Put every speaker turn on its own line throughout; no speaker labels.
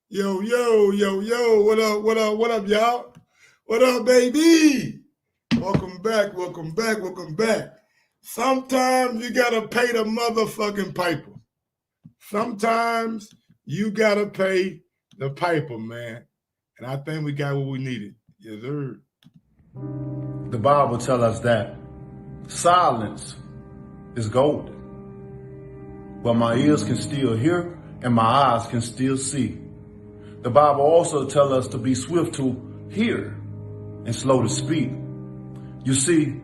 Yo, yo, yo, yo, what up, y'all? What up, baby? Welcome back. Sometimes you gotta pay the motherfucking piper. Sometimes you gotta pay the piper, man. And I think we got what we needed. Yes, sir.
The Bible tells us that silence is golden, but my ears can still hear and my eyes can still see. The Bible also tells us to be swift to hear and slow to speak. You see,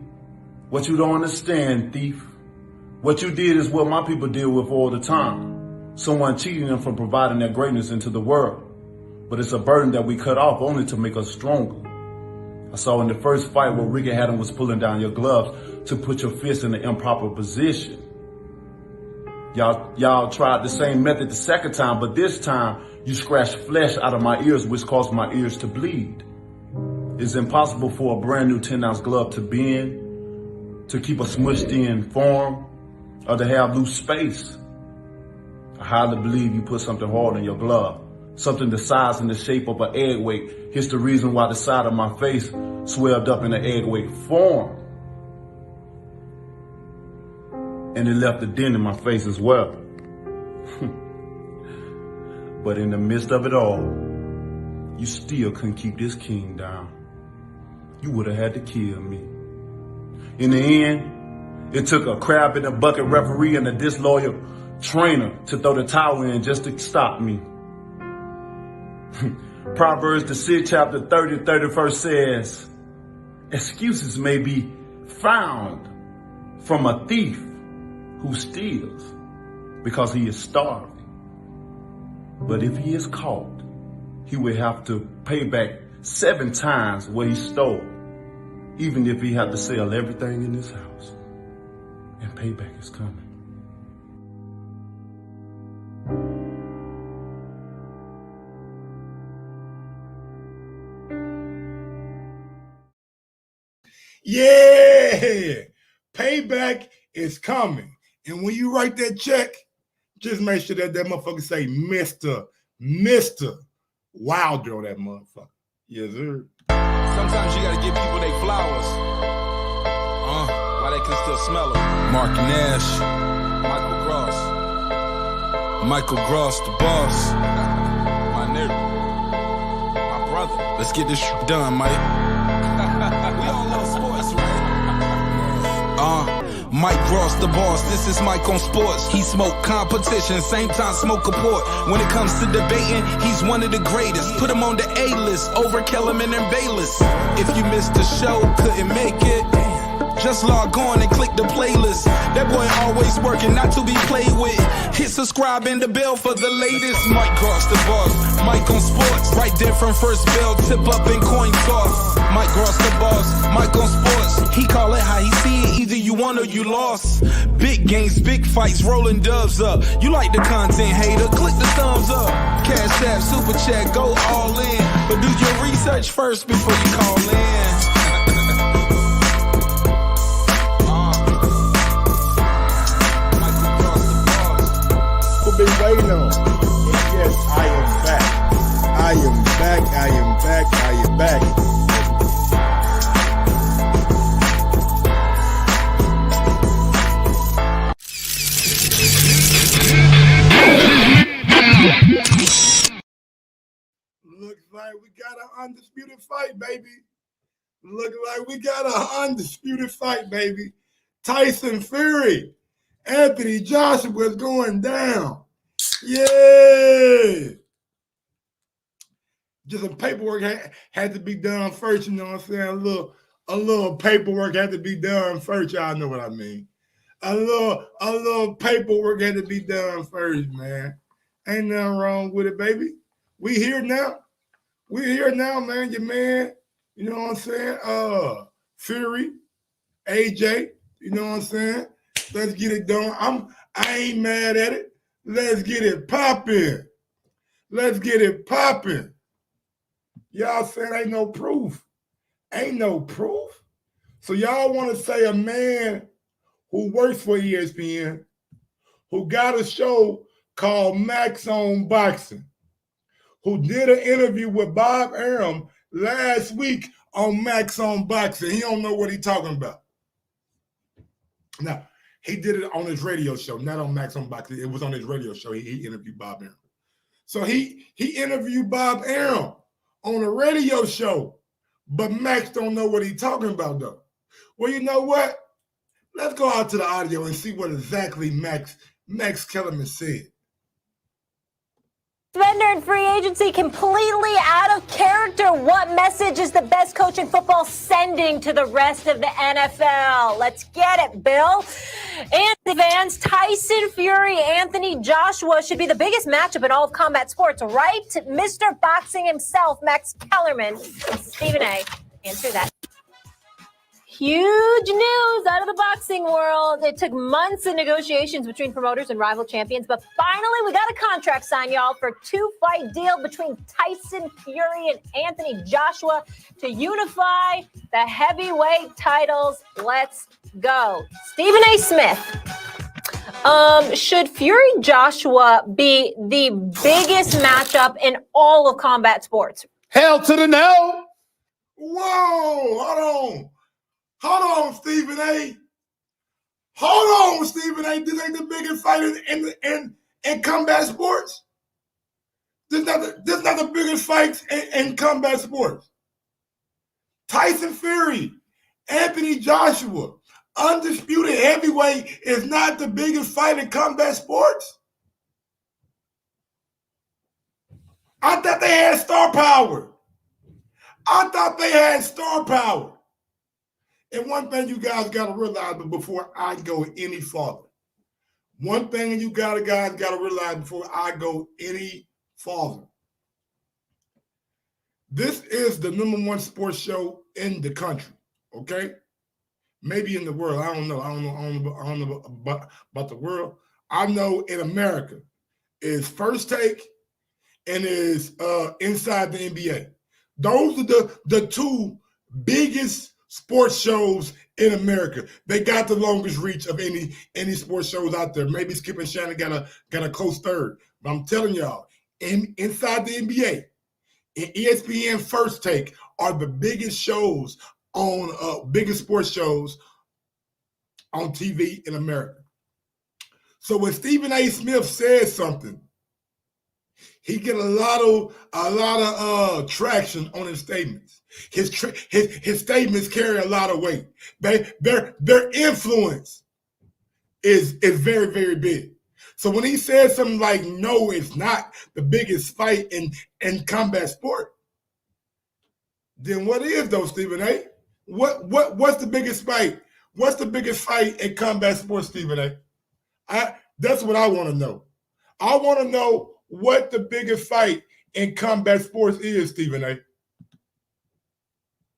what you don't understand, thief, what you did is what my people deal with all the time. Someone cheating them from providing their greatness into the world. But it's a burden that we cut off only to make us stronger. I saw in the first fight where Ricky Hatton was pulling down your gloves to put your fist in the improper position. Y'all tried the same method the second time, but this time you scratched flesh out of my ears, which caused my ears to bleed. It's impossible for a brand new 10-ounce glove to bend, to keep a smushed in form, or to have loose space. I highly believe you put something hard in your glove, something the size and the shape of an egg weight. Here's the reason why the side of my face swelled up in an egg weight form. And it left a dent in my face as well. But in the midst of it all, you still couldn't keep this king down. You would have had to kill me. In the end, it took a crab in a bucket referee and a disloyal trainer to throw the towel in just to stop me. Proverbs, the 6th chapter, 30, 31st says, excuses may be found from a thief who steals because he is starving. But if he is caught, he will have to pay back 7 times what he stole, even if he had to sell everything in his house. And payback is coming.
Yeah, payback is coming. And when you write that check, just make sure that motherfucker say Mr. Wilder on that motherfucker. Yes, sir.
Sometimes you gotta give people their flowers. While they can still smell them. Mark Nash, Michael Gross, the boss. My nigga, my brother. Let's get this shit done, Mike. We all love sports, right? Mike Ross, the boss, this is Mike on sports. He smoke competition, same time smoke a port. When it comes to debating, he's one of the greatest. Put him on the A-list, over Kellerman and Bayless. If you missed the show, couldn't make it, just log on and click the playlist. That boy always working, not to be played with. Hit subscribe and the bell for the latest. Mike Ross, the boss, Mike on sports. Right there from first bell, tip up and coin toss. Mike Ross, the boss, Mike on sports. He call it how he see it, either you won or you lost. Big games, big fights, rolling dubs up. You like the content, hater, click the thumbs up. Cashapp, super chat, go all in. But do your research first before you call in.
Been waiting on. Yes, I am back. I am back. Looks like we got an undisputed fight, baby. Tyson Fury, Anthony Joshua was going down. Yeah. Just some paperwork had to be done first, you know what I'm saying? A little paperwork had to be done first, y'all know what I mean. A little paperwork had to be done first, man. Ain't nothing wrong with it, baby. We here now, man. Your man, you know what I'm saying? Fury, AJ, you know what I'm saying? Let's get it done. I ain't mad at it. Let's get it popping. Y'all saying ain't no proof. So y'all want to say a man who works for ESPN, who got a show called Max on Boxing, who did an interview with Bob Arum last week on Max on Boxing. He don't know what he's talking about. Now, he did it on his radio show, not on Max on Boxing. It was on his radio show. He interviewed Bob Arum. So he interviewed Bob Arum on a radio show, but Max don't know what he's talking about, though. Well, you know what? Let's go out to the audio and see what exactly Max Kellerman said.
Surrender in free agency, completely out of character. What message is the best coach in football sending to the rest of the NFL? Let's get it, Bill. Anthony Vance, Tyson Fury, Anthony Joshua should be the biggest matchup in all of combat sports, right? Mr. Boxing himself, Max Kellerman, Stephen A. Answer that. Huge news out of the boxing world. It took months of negotiations between promoters and rival champions, but finally we got a contract signed, y'all, for a 2-fight deal between Tyson Fury and Anthony Joshua to unify the heavyweight titles. Let's go. Stephen A. Smith. Should Fury Joshua be the biggest matchup in all of combat sports?
Hell to the no.
Whoa, hold on, Stephen A. Hold on, Stephen A. This ain't the biggest fight in combat sports. This not the biggest fights in combat sports. Tyson Fury, Anthony Joshua, undisputed heavyweight is not the biggest fight in combat sports. I thought they had star power. And one thing you guys got to realize before I go any farther. This is the #1 sports show in the country, okay? Maybe in the world. I don't know about the world. I know in America is First Take and is Inside the NBA. Those are the two biggest sports shows in America. They got the longest reach of any sports shows out there. Maybe Skip and Shannon got a close third. But I'm telling y'all, Inside the NBA and ESPN First Take are the biggest shows on biggest sports shows on TV in America. So when Stephen A. Smith says something, he get a lot of traction on his statements. His statements carry a lot of weight. Their influence is very, very big. So when he says something like, "No, it's not the biggest fight in combat sport," then what is though, Stephen A? What's the biggest fight? What's the biggest fight in combat sports, Stephen A? That's what I want to know. I want to know what the biggest fight in combat sports is, Stephen A.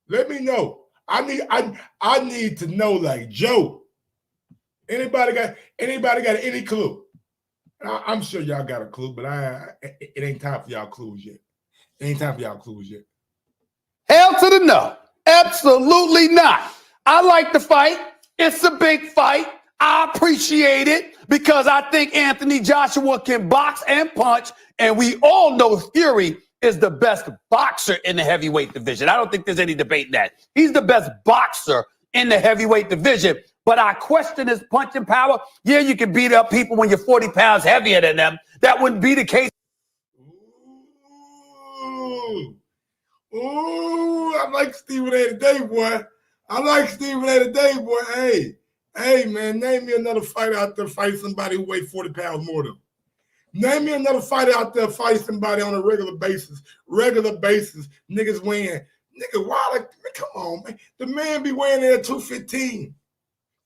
Let me know. I need to know, like Joe. Anybody got any clue? I'm sure y'all got a clue, but it ain't time for y'all clues yet.
Hell to the no. Absolutely not. I like the fight. It's a big fight. I appreciate it because I think Anthony Joshua can box and punch, and we all know Fury is the best boxer in the heavyweight division. I don't think there's any debate in that. He's the best boxer in the heavyweight division, but I question his punching power. Yeah, you can beat up people when you're 40 pounds heavier than them. That wouldn't be the case.
Ooh, I like Stephen A. today, boy. Hey, man, name me another fighter out there fight somebody who weighs 40 pounds more than him. Name me another fighter out there fight somebody on a regular basis. Niggas weighing. Nigga, why? Come on, man. The man be weighing there 215,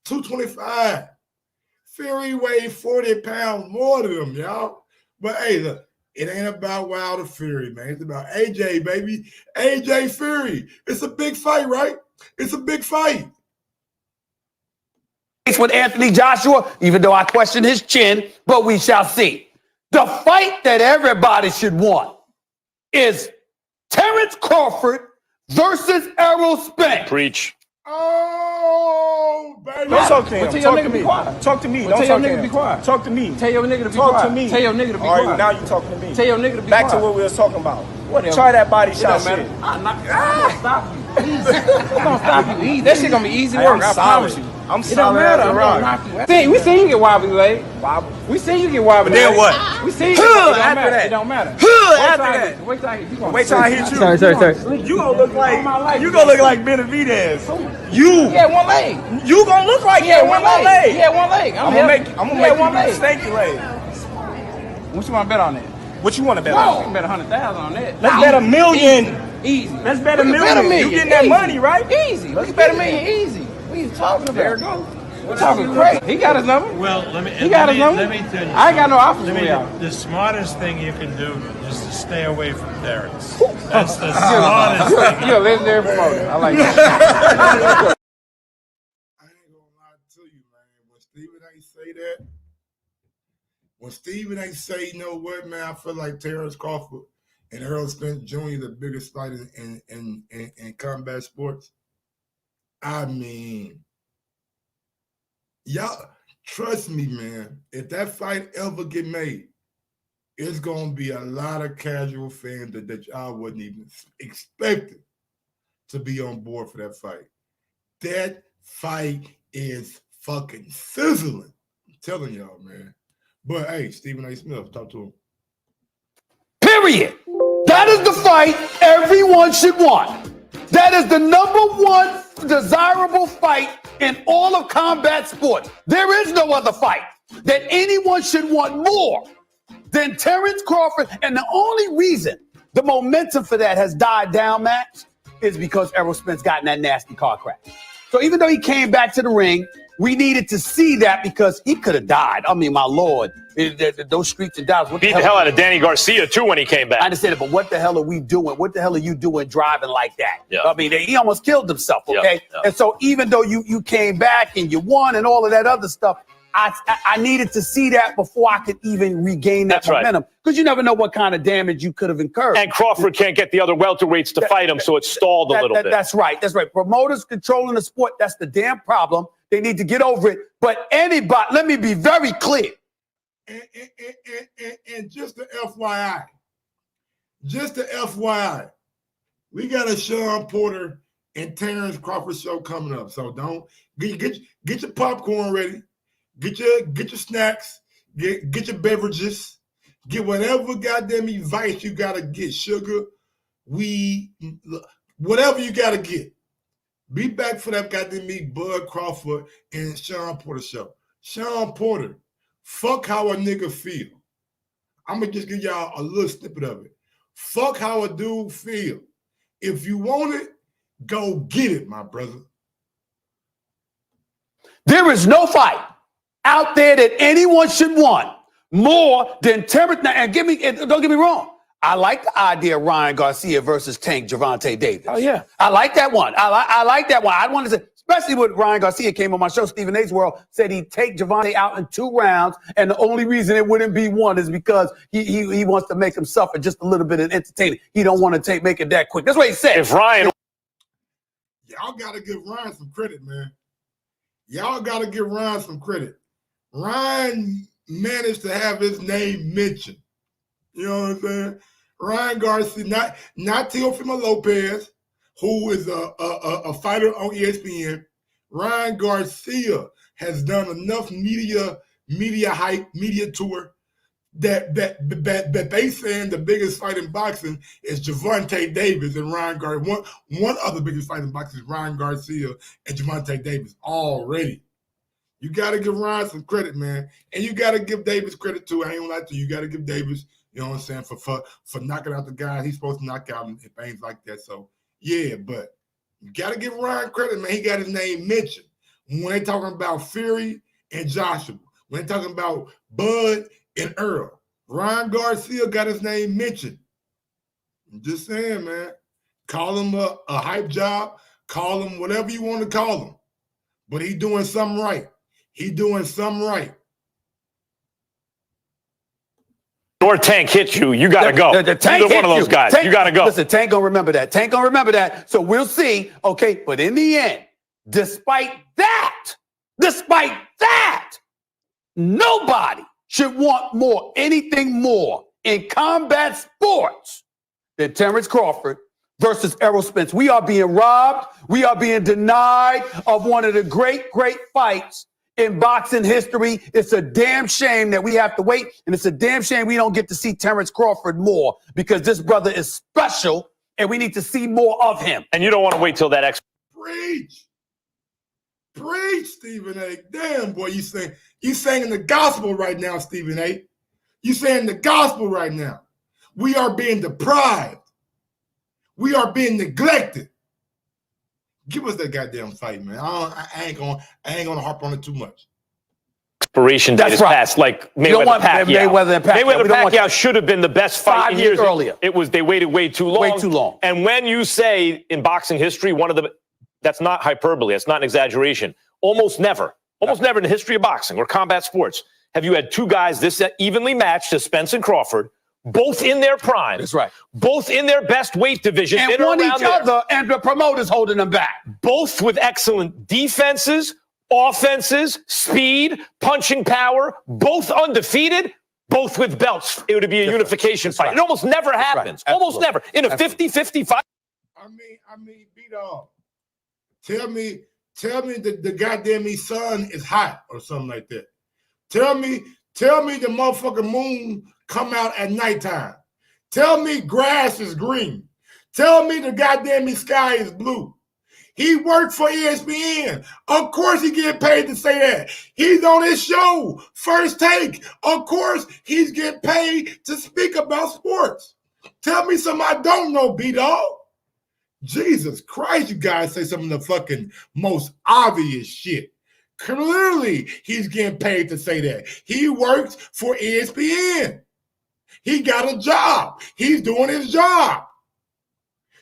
225. Fury weighed 40 pounds more than him, y'all. But hey, look, it ain't about Wilder Fury, man. It's about AJ, baby. AJ Fury. It's a big fight, right? It's a big fight.
With Anthony Joshua, even though I question his chin, but we shall see. The fight that everybody should want is Terrence Crawford versus Errol Spence.
Preach.
Oh, baby.
Don't talk to him.
But tell your
Talk
nigga
to
be
me.
quiet.
Talk to me.
Well,
Don't
tell your
talk to
nigga
him.
be quiet.
Talk to me.
Tell your nigga to be
Talk
quiet.
to me.
Tell your nigga to be
All
quiet.
right, now you talking to me.
Tell your nigga to be
Back
quiet.
to what we was talking about.
Whatever.
Try that body
It
shot
don't
shit.
matter. I'm gonna stop you. Easy. I'm gonna stop you easy. That shit gonna be easy
Hey,
work.
I'm
I promise
solid.
you.
I'm
It don't
solid
matter.
as a
I'm
rock.
gonna knock you. We seen you get wobbly leg. We seen you get wobbly.
But then
leg.
what?
We seen you.
Huh,
It don't
after
matter.
that.
It don't matter.
After that.
Wait till I hit you.
Wait till I hit you.
Sorry.
You gonna look
All my life,
like
you
you gonna look like Benavidez. You.
He had one leg.
You gonna look like
He had
that
one
with one
leg. He
leg.
had one leg.
I'm gonna make you
one
do the
leg.
snaky leg.
What you want to bet on that?
What you want to bet
You
on?
can bet 100,000 on that.
Let's bet $1 million.
Easy.
Let's bet $1
We can
million.
bet $1 million.
You getting that
Easy.
money, right?
Easy. We can bet $1 million easy. What are you talking about?
There it goes.
We're talking crazy. He got his number.
Well, let me.
He got his number.
Let me tell you.
I ain't got no offers
Let
for
me,
y'all.
the smartest thing you can do is to stay away from Terrence. That's the smartest thing.
You're a legendary promoter. I like that.
I ain't gonna lie to you, man. When Steven ain't say, you know what, man, I feel like Terrence Crawford and Errol Spence Jr. the biggest fight in combat sports. I mean, y'all trust me, man. If that fight ever get made, it's gonna be a lot of casual fans that y'all wasn't even expecting to be on board for that fight. That fight is fucking sizzling. I'm telling y'all, man. But hey, Stephen A. Smith, talk to him.
Period. That is the fight everyone should want. That is the #1 desirable fight in all of combat sport. There is no other fight that anyone should want more than Terrence Crawford. And the only reason the momentum for that has died down, Max, is because Errol Spence got in that nasty car crash. So even though he came back to the ring, we needed to see that because he could have died. I mean, my Lord, those streets and Dallas.
Beat the hell out of Danny Garcia, too, when he came back.
I understand it, but what the hell are we doing? What the hell are you doing driving like that?
Yeah.
I mean, he almost killed himself, okay?
Yeah.
And so even though you came back and you won and all of that other stuff, I needed to see that before I could even regain that momentum. Because you never know what kind of damage you could have incurred.
And Crawford can't get the other welterweights to fight him, so it stalled a little bit.
That's right. Promoters controlling the sport, that's the damn problem. They need to get over it. But anybody, let me be very clear.
And just the FYI, we got a Sean Porter and Terrence Crawford show coming up. So don't get your popcorn ready, get your snacks, get your beverages, get whatever goddamn advice you gotta get, sugar, weed, whatever you gotta get. Be back for that goddamn meet Bud Crawford and Sean Porter show. Sean Porter, fuck how a nigga feel. I'm gonna just give y'all a little snippet of it. Fuck how a dude feel. If you want it, go get it, my brother.
There is no fight out there that anyone should want more than Terrence. And don't get me wrong. I like the idea of Ryan Garcia versus Tank Gervonta Davis.
Oh, yeah.
I like that one. I like that one. I wanted to, especially when Ryan Garcia came on my show, Stephen A's World, said he'd take Gervonta out in 2 rounds, and the only reason it wouldn't be 1 is because he wants to make him suffer just a little bit of entertainment. He don't want to make it that quick. That's what he said.
If Ryan...
Y'all got to give Ryan some credit, man. Y'all got to give Ryan some credit. Ryan managed to have his name mentioned. You know what I'm saying? Ryan Garcia, not Teofimo Lopez, who is a fighter on ESPN. Ryan Garcia has done enough media hype, media tour that they saying the biggest fight in boxing is Gervonta Davis and Ryan Garcia. One other biggest fight in boxing is Ryan Garcia and Gervonta Davis already. You got to give Ryan some credit, man. And you got to give Davis credit, too. I ain't gonna lie to you. You got to give Davis, you know what I'm saying, for knocking out the guy he's supposed to knock out and things like that. So, yeah, but you got to give Ryan credit, man. He got his name mentioned. When they talking about Fury and Joshua, when they talking about Bud and Earl, Ryan Garcia got his name mentioned. I'm just saying, man. Call him a hype job. Call him whatever you want to call him. But he doing something right. He doing something right.
Or Tank hits you, you got to go.
The Tank
Either one of those guys,
Tank,
you got to go.
Listen, Tank gonna remember that. Tank gonna remember that. So we'll see. Okay, but in the end, despite that, Despite that, nobody should want anything more in combat sports than Terrence Crawford versus Errol Spence. We are being robbed. We are being denied of one of the great fights in boxing history. It's a damn shame that we have to wait, and it's a damn shame we don't get to see Terrence Crawford more, because this brother is special, and we need to see more of him.
And you don't want to wait till that
Preach, Stephen A. Damn, boy, you saying the gospel right now, Stephen A. You saying the gospel right now. We are being deprived. We are being neglected. Give us that goddamn fight, man. I ain't gonna harp on it too much.
expiration date is passed, like Mayweather and Pacquiao. Mayweather Pacquiao should have been the best fight in years earlier. They waited way too long.
Way too long.
And when you say in boxing history, that's not hyperbole. That's not an exaggeration. Almost never in the history of boxing or combat sports have you had two guys this evenly matched as Spence and Crawford, both in their prime.
That's right.
Both in their best weight division.
And won each other, and the promoters holding them back.
Both with excellent defenses, offenses, speed, punching power, both undefeated, both with belts. It would be a unification fight. Right. It almost never happens. Right. Almost never. In a 50-50 fight.
I mean, B-Dog, tell me the goddamn me sun is hot or something like that. Tell me the motherfucking moon come out at nighttime. Tell me grass is green. Tell me the goddamn me sky is blue. He worked for ESPN. Of course he getting paid to say that. He's on his show, First Take. Of course he's getting paid to speak about sports. Tell me something I don't know, B-Dog. Jesus Christ, you guys say some of the fucking most obvious shit. Clearly, he's getting paid to say that. He works for ESPN. He got a job. He's doing his job.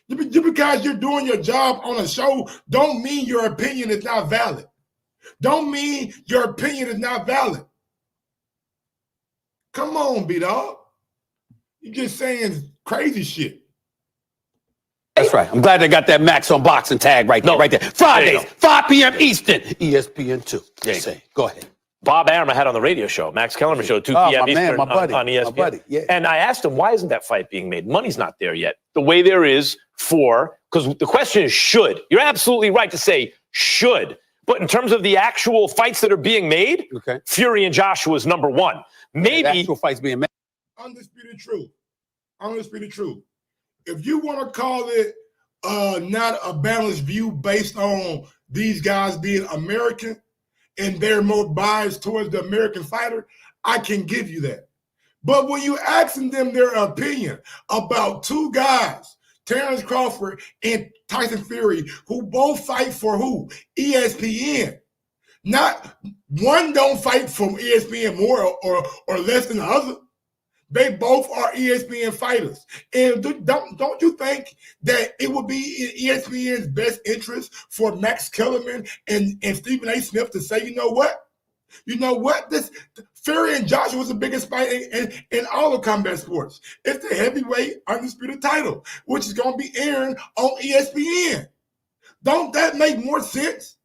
Just because you're doing your job on a show don't mean your opinion is not valid. Don't mean your opinion is not valid. Come on, B-Dog. You're just saying crazy shit.
That's right. I'm glad they got that Max on Boxing tag right there. Fridays, 5 p.m. Eastern, ESPN 2. Go ahead.
Bob Arum I had on the radio show, Max Kellerman show, 2 p.m. Eastern on ESPN.
My buddy, yeah.
And I asked him, why isn't that fight being made? Money's not there yet. The way there is because the question is should. You're absolutely right to say should. But in terms of the actual fights that are being made, Fury and Joshua is number one. Maybe
the actual fights being made.
Undisputed truth. If you want to call it not a balanced view based on these guys being American and they're more biased towards the American fighter, I can give you that. But when you asking them their opinion about two guys, Terrence Crawford and Tyson Fury, who both fight for who? ESPN. Not one don't fight from ESPN more or less than the other. They both are ESPN fighters. And don't you think that it would be in ESPN's best interest for Max Kellerman and Stephen A. Smith to say, you know what? This Fury and Joshua was the biggest fight in all of combat sports. It's the heavyweight undisputed title, which is going to be airing on ESPN. Don't that make more sense?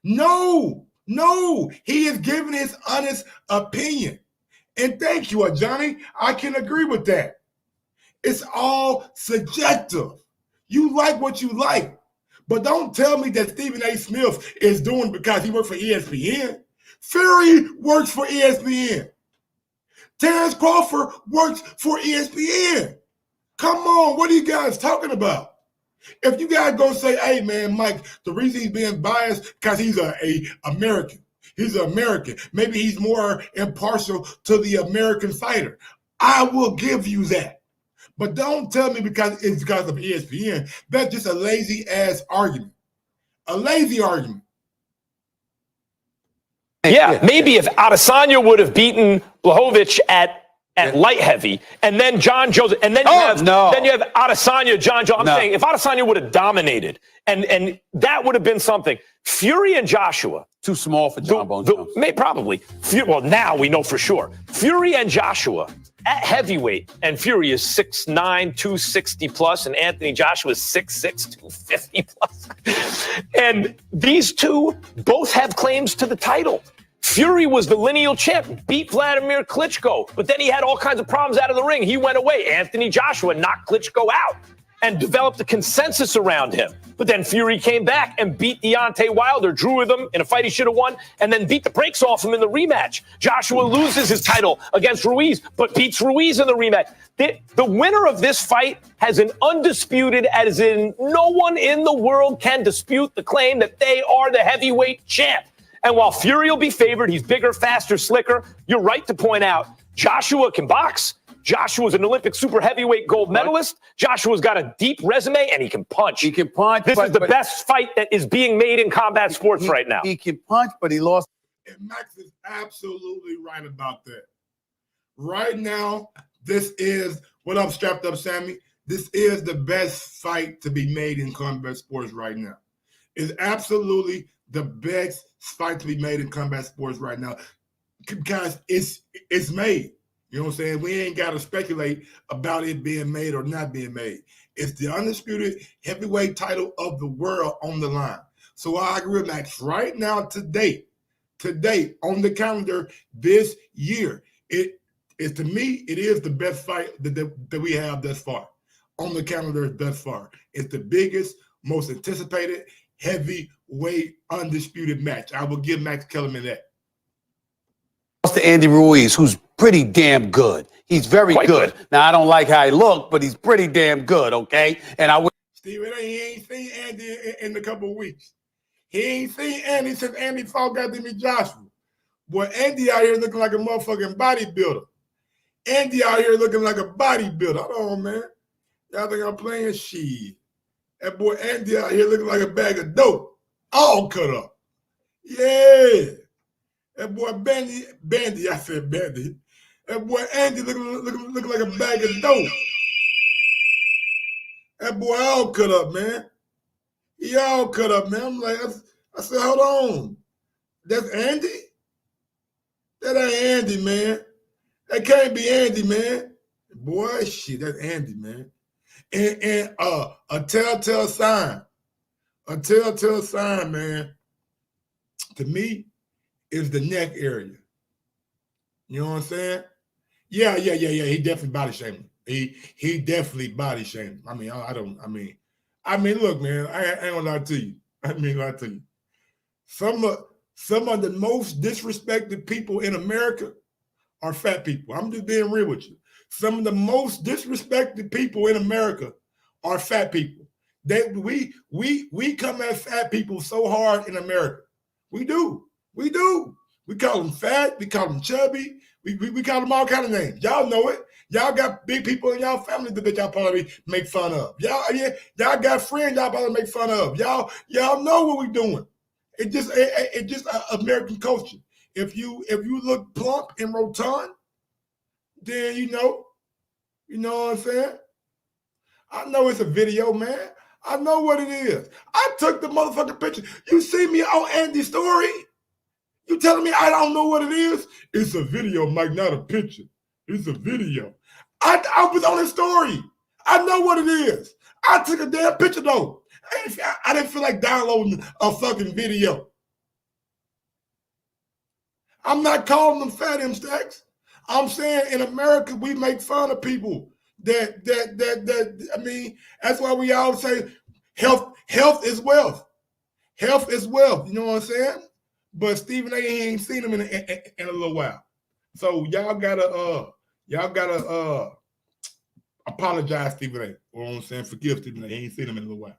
No. He is giving his honest opinion. And thank you, Johnny. I can agree with that. It's all subjective. You like what you like. But don't tell me that Stephen A. Smith is doing because he works for ESPN. Fury works for ESPN. Terrence Crawford works for ESPN. Come on, what are you guys talking about? If you guys go say, hey, man, Mike, the reason he's being biased because he's a American. He's an American. Maybe he's more impartial to the American fighter. I will give you that. But don't tell me because it's because of ESPN. That's just a lazy-ass argument. A lazy argument.
Yeah, maybe if Adesanya would have beaten Blachowicz at light heavy, and then John Jones, and then you have Adesanya, John Jones. I'm saying if Adesanya would have dominated, and that would have been something. Fury and Joshua.
Too small for John Bones Jones.
Probably. Well, now we know for sure. Fury and Joshua at heavyweight, and Fury is 6'9", 260 plus, and Anthony Joshua is 6'6", 250 plus. And these two both have claims to the title. Fury was the lineal champ, beat Vladimir Klitschko, but then he had all kinds of problems out of the ring. He went away. Anthony Joshua knocked Klitschko out and developed a consensus around him. But then Fury came back and beat Deontay Wilder, drew with him in a fight he should have won, and then beat the brakes off him in the rematch. Joshua loses his title against Ruiz, but beats Ruiz in the rematch. The winner of this fight has an undisputed, as in no one in the world can dispute the claim that they are the heavyweight champ. And while Fury will be favored, he's bigger, faster, slicker. You're right to point out, Joshua can box. Joshua's an Olympic super heavyweight gold medalist. Joshua's got a deep resume, and he can punch.
He can punch.
This is the best fight that is being made in combat sports right now.
He can punch, but he lost.
And Max is absolutely right about that. Right now, this is, what up, Strapped Up Sammy? This is the best fight to be made in combat sports right now. It's absolutely the best fight to be made in combat sports right now because it's made. You know what I'm saying? We ain't got to speculate about it being made or not being made. It's the undisputed heavyweight title of the world on the line. So I agree with Max. Right now, today, on the calendar this year, it is, to me, it is the best fight that we have thus far. On the calendar thus far. It's the biggest, most anticipated heavyweight undisputed match. I will give Max Kellerman that.
To Andy Ruiz, who's pretty damn good. He's very good. Now, I don't like how he looked, but he's pretty damn good, okay? And I would.
Steve, he ain't seen Andy in a couple of weeks. He ain't seen Andy since Andy fought Anthony Joshua. Boy, Andy out here looking like a motherfucking bodybuilder. Andy out here looking like a bodybuilder. Hold on, man. Y'all think I'm playing shit. That boy Andy out here looking like a bag of dope. All cut up. Yeah. That boy Bandy, I said Bandy. That boy Andy looking like a bag of dope. That boy all cut up, man. He all cut up, man. I'm like, I said, hold on. That's Andy? That ain't Andy, man. That can't be Andy, man. Boy, shit, that's Andy, man. And a telltale sign. A telltale sign, man, to me, is the neck area. You know what I'm saying? Yeah. He definitely body shaming. He definitely body shaming. I mean, look, man, I ain't gonna lie to you. Some of the most disrespected people in America are fat people. I'm just being real with you. Some of the most disrespected people in America are fat people. We come at fat people so hard in America. We do. We call them fat. We call them chubby. We call them all kind of names. Y'all know it. Y'all got big people in y'all family that y'all probably make fun of. Y'all got friends y'all probably make fun of. Y'all know what we doing. It just American culture. If you look plump and rotund, then you know what I'm saying? I know it's a video, man. I know what it is. I took the motherfucking picture. You see me on Andy's story? You telling me I don't know what it is? It's a video, Mike, not a picture. It's a video. I was on his story. I know what it is. I took a damn picture, though. I didn't feel like downloading a fucking video. I'm not calling them fat M-Stacks. I'm saying in America, we make fun of people that I mean, that's why we all say health is wealth. Health is wealth. You know what I'm saying? But Stephen A. he ain't seen him in a little while. So y'all gotta apologize, Stephen A. You know what I'm saying? Forgive Stephen A. He ain't seen him in a little while.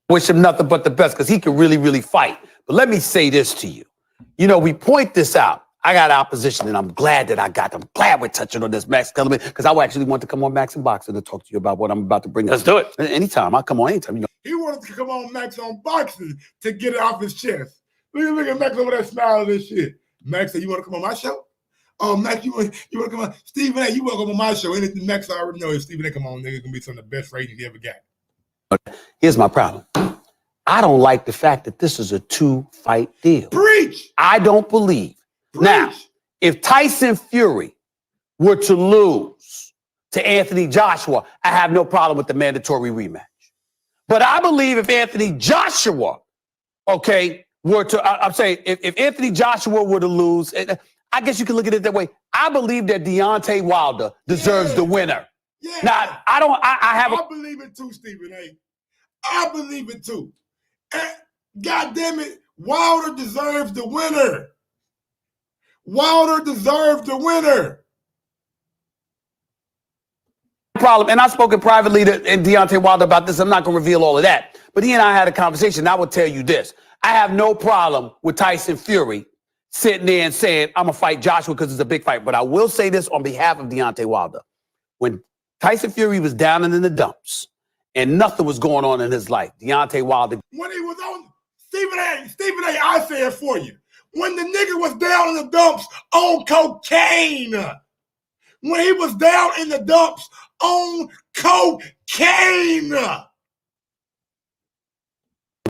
Wish him nothing but the best because he can really, really fight. But let me say this to you. You know, we point this out. I got opposition, and I'm glad that I'm glad we're touching on this, Max Kellerman, because I actually want to come on Max and Boxing to talk to you about what I'm about to bring up.
Let's do it.
Anytime. I'll come on anytime. You know.
He wanted to come on Max on Boxing to get it off his chest. Look at Max over there smiling and shit. Max said, you want to come on my show? Oh, Max, you want to come on? Stephen A., you want to come on my show? Anything Max already know if Stephen A. come on, nigga, it's going to be some of the best ratings he ever got.
Here's my problem. I don't like the fact that this is a 2-fight deal.
Preach!
I don't believe. Preach. Now, if Tyson Fury were to lose to Anthony Joshua, I have no problem with the mandatory rematch. But I believe if Anthony Joshua, were to, I'm saying if Anthony Joshua were to lose, I guess you can look at it that way. I believe that Deontay Wilder deserves the winner.
Yeah.
Now, I
believe it too, Stephen A. I believe it too. And God damn it, Wilder deserves the winner. Wilder deserves the winner.
problem, and I've spoken privately to Deontay Wilder about this. I'm not going to reveal all of that. But he and I had a conversation. I will tell you this. I have no problem with Tyson Fury sitting there and saying, I'm going to fight Joshua because it's a big fight. But I will say this on behalf of Deontay Wilder. When Tyson Fury was down and in the dumps and nothing was going on in his life, Deontay Wilder.
When he was on, Stephen A., I say it for you. When the nigga was down in the dumps on cocaine. When he was down in the dumps on cocaine.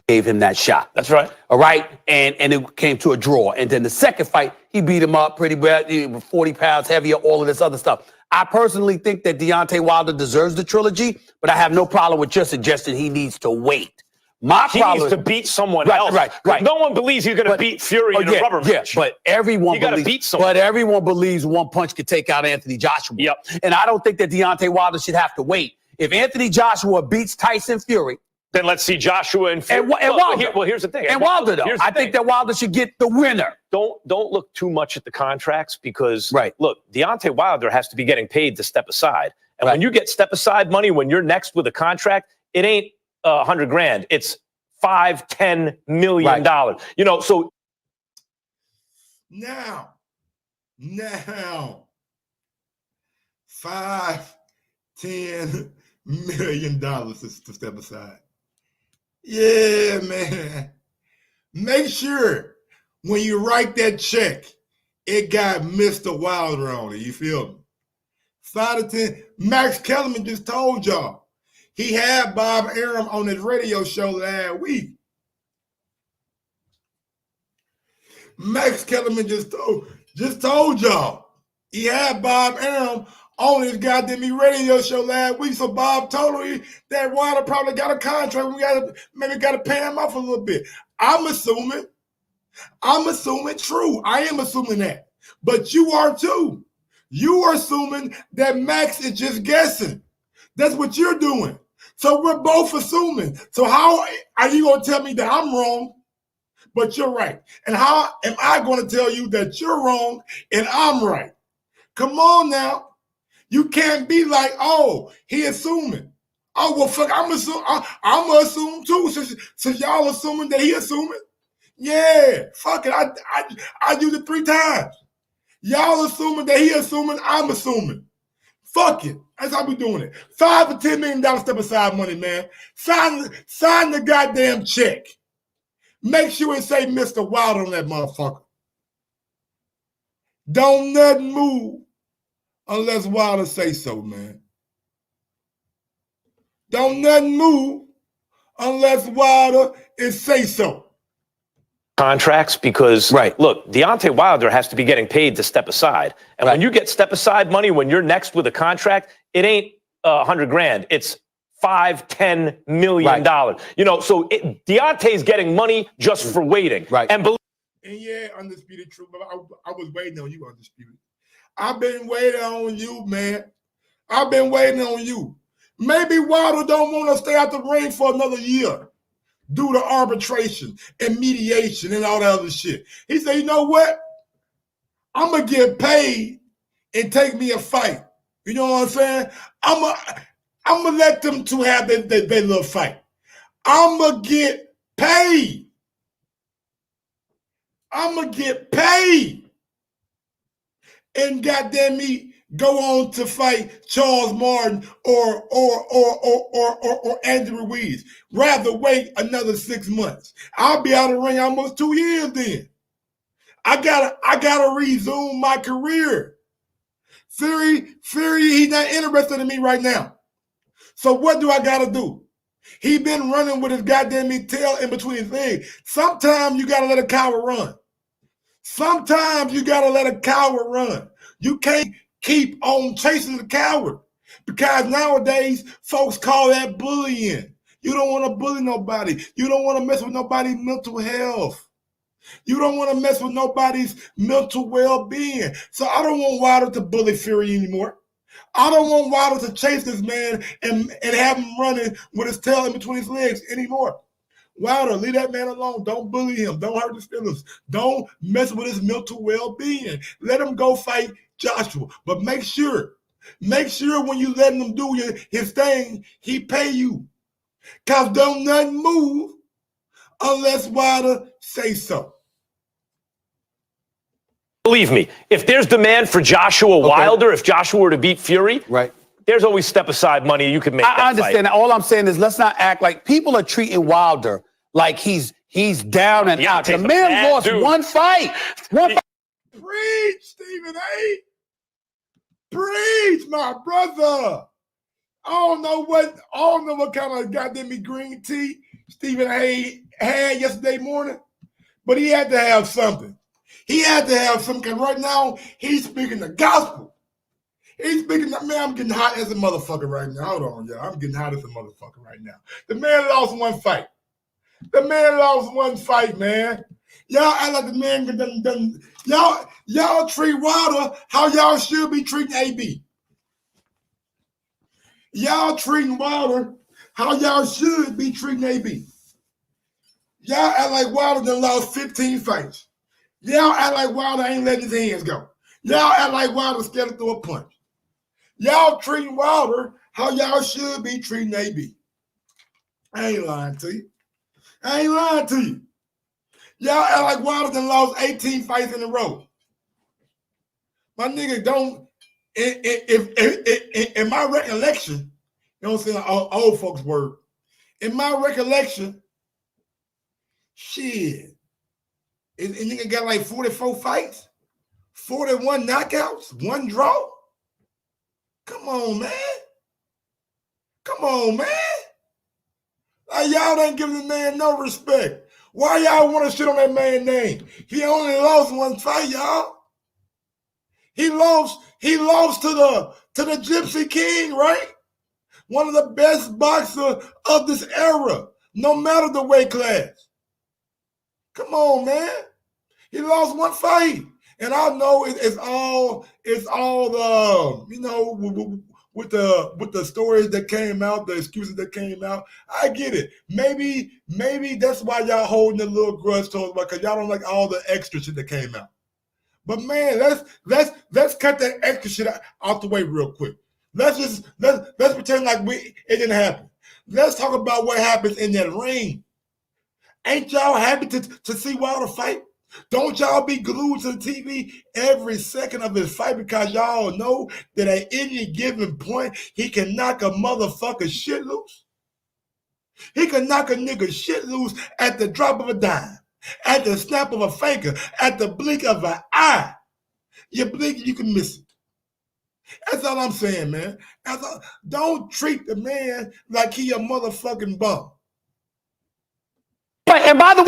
Gave him that shot.
That's right.
All right. And it came to a draw. And then the second fight, he beat him up pretty bad. He was 40 pounds heavier, all of this other stuff. I personally think that Deontay Wilder deserves the trilogy, but I have no problem with just suggesting he needs to wait.
He needs to beat someone else. Right. No one believes he's going to beat Fury in a rubber match.
But everyone
believes, beat someone.
But everyone believes one punch could take out Anthony Joshua.
Yep.
And I don't think that Deontay Wilder should have to wait. If Anthony Joshua beats Tyson Fury,
then let's see Joshua and Fury.
And Wilder.
Well, here's the thing.
And Wilder, though. I think that Wilder should get the winner.
Don't look too much at the contracts because, look, Deontay Wilder has to be getting paid to step aside. And when you get step aside money, when you're next with a contract, it ain't $100,000. It's $5-10 million. You know, so
now $5-10 million to step aside. Yeah, man. Make sure when you write that check, it got Mr. Wilder on it. You feel me? 5 to 10. Max Kellerman just told y'all. He had Bob Arum on his radio show last week. Max Kellerman just told y'all. He had Bob Arum on his goddamn radio show last week. So Bob told him that Wilder probably got a contract. We maybe got to pay him off a little bit. I'm assuming true. I am assuming that. But you are too. You are assuming that Max is just guessing. That's what you're doing. So we're both assuming. So how are you going to tell me that I'm wrong, but you're right? And how am I going to tell you that you're wrong and I'm right? Come on now. You can't be like, oh, he assuming. Oh, well, fuck, I'm going to assume too. Since y'all assuming that he assuming. Yeah, fuck it. I used it 3 times. Y'all assuming that he assuming, I'm assuming. Fuck it. That's how we doing it. $5 to $10 million step aside money, man. Sign the goddamn check. Make sure it say Mr. Wilder on that motherfucker. Don't nothing move unless Wilder say so, man. Don't nothing move unless Wilder is say so.
Contracts because, look, Deontay Wilder has to be getting paid to step aside. And when you get step aside money, when you're next with a contract, it ain't $100,000. It's $5-10 million. You know, so Deontay's getting money just for waiting. And
yeah, Undisputed Truth, but I was waiting on you, Undisputed. I've been waiting on you, man. I've been waiting on you. Maybe Wilder don't want to stay out the ring for another year due to arbitration and mediation and all that other shit. He said, you know what? I'm going to get paid and take me a fight. You know what I'm saying? I'm going to let them two have their little fight. I'm going to get paid. I'm going to get paid. And goddamn me, go on to fight Charles Martin or Andrew Ruiz. Rather wait another 6 months. I'll be out of the ring almost 2 years then. I gotta resume my career. Fury, he's not interested in me right now. So what do I gotta do? He been running with his goddamn tail in between his legs. Sometimes you gotta let a coward run. Sometimes you gotta let a coward run. You can't keep on chasing the coward. Because nowadays, folks call that bullying. You don't want to bully nobody. You don't want to mess with nobody's mental health. You don't want to mess with nobody's mental well-being. So I don't want Wilder to bully Fury anymore. I don't want Wilder to chase this man and have him running with his tail in between his legs anymore. Wilder, leave that man alone. Don't bully him. Don't hurt his feelings. Don't mess with his mental well-being. Let him go fight Joshua. But make sure when you let him do his thing, he pay you. Because don't nothing move unless Wilder say so.
Believe me, if there's demand for Joshua Wilder, if Joshua were to beat Fury,
right,
there's always step-aside money you could make.
I understand that. All I'm saying is let's not act like people are treating Wilder like he's down and out. The man lost one fight.
Preach, Stephen A. Preach, my brother. I don't know what kind of goddamn green tea Stephen A. had yesterday morning, but he had to have something. He had to have something, because right now he's speaking the gospel. He's speaking, man, I'm getting hot as a motherfucker right now. Hold on, y'all. I'm getting hot as a motherfucker right now. The man lost one fight. The man lost one fight, man. Y'all act like the man done. Y'all treat Wilder how y'all should be treating AB. Y'all treating Wilder how y'all should be treating AB. Y'all act like Wilder done lost 15 fights. Y'all act like Wilder ain't letting his hands go. Y'all act like Wilder scared to throw a punch. Y'all treating Wilder how y'all should be treating AB. I ain't lying to you. I ain't lying to you. Y'all act like Wilder done lost 18 fights in a row. My nigga don't, in my recollection, you know what I'm saying, old folks' word, in my recollection, shit, and nigga got like 44 fights, 41 knockouts, 1 draw. Come on, man. Come on, man. Like, y'all ain't giving the man no respect. Why y'all want to shit on that man's name? He only lost 1 fight, y'all. He lost to the Gypsy King, right? One of the best boxers of this era, no matter the weight class. Come on, man. He lost 1 fight. And I know it's all the, you know, with the stories that came out, the excuses that came out. I get it. Maybe that's why y'all holding a little grudge towards us, because y'all don't like all the extra shit that came out. But man, let's cut that extra shit out the way real quick. Let's pretend like it didn't happen. Let's talk about what happens in that ring. Ain't y'all happy to see Wilder fight? Don't y'all be glued to the TV every second of his fight, because y'all know that at any given point, he can knock a motherfucker shit loose? He can knock a nigga shit loose at the drop of a dime, at the snap of a finger, at the blink of an eye. You blink, you can miss it. That's all I'm saying, man. Don't treat the man like he a motherfucking bum.
Right, and by the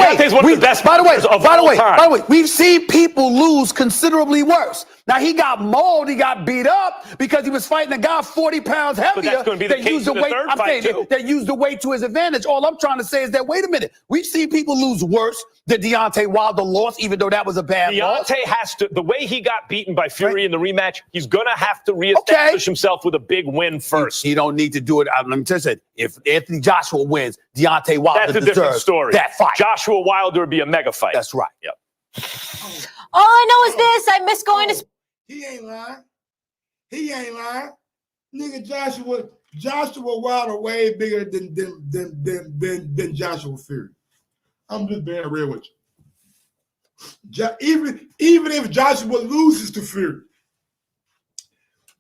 way, we've seen people lose considerably worse. Now, he got mauled, he got beat up because he was fighting a guy 40 pounds heavier.
But that's going to be the case in the third fight, too.
That used the weight to his advantage. All I'm trying to say is that, wait a minute, we've seen people lose worse than Deontay Wilder lost, even though that was a bad loss.
Deontay has to, the way he got beaten by Fury in the rematch, he's going to have to reestablish himself with a big win first.
He don't need to do it. Let me just say, if Anthony Joshua wins, Deontay Wilder
that's a different story.
That fight.
Joshua Wilder would be a mega fight.
That's right.
Yep.
All I know is this: I miss going to.
He ain't lying. He ain't lying. Nigga, Joshua Wilder way bigger than Joshua Fury. I'm just being real with you. Even if Joshua loses to Fury,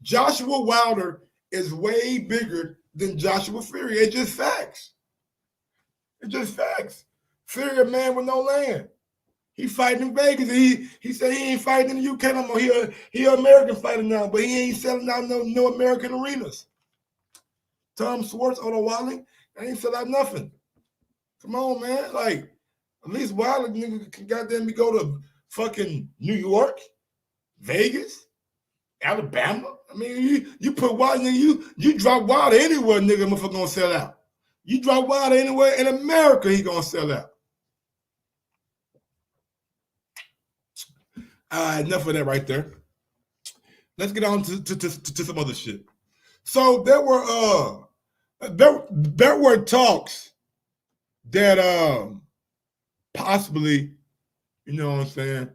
Joshua Wilder is way bigger than Joshua Fury. It's just facts. It's just facts. Fury a man with no land. He fighting in Vegas. He said he ain't fighting in the UK no more. He an American fighter now, but he ain't selling out no American arenas. Tom Schwartz, Otto Wally, ain't sell out nothing. Come on, man. Like, at least Wilder nigga can goddamn go to fucking New York, Vegas, Alabama. I mean, you put Wilder, you drop Wilder anywhere, nigga, motherfucker gonna sell out. You drop Wilder anywhere in America, he gonna sell out. Enough of that right there. Let's get on to some other shit. So there were talks that possibly, you know what I'm saying,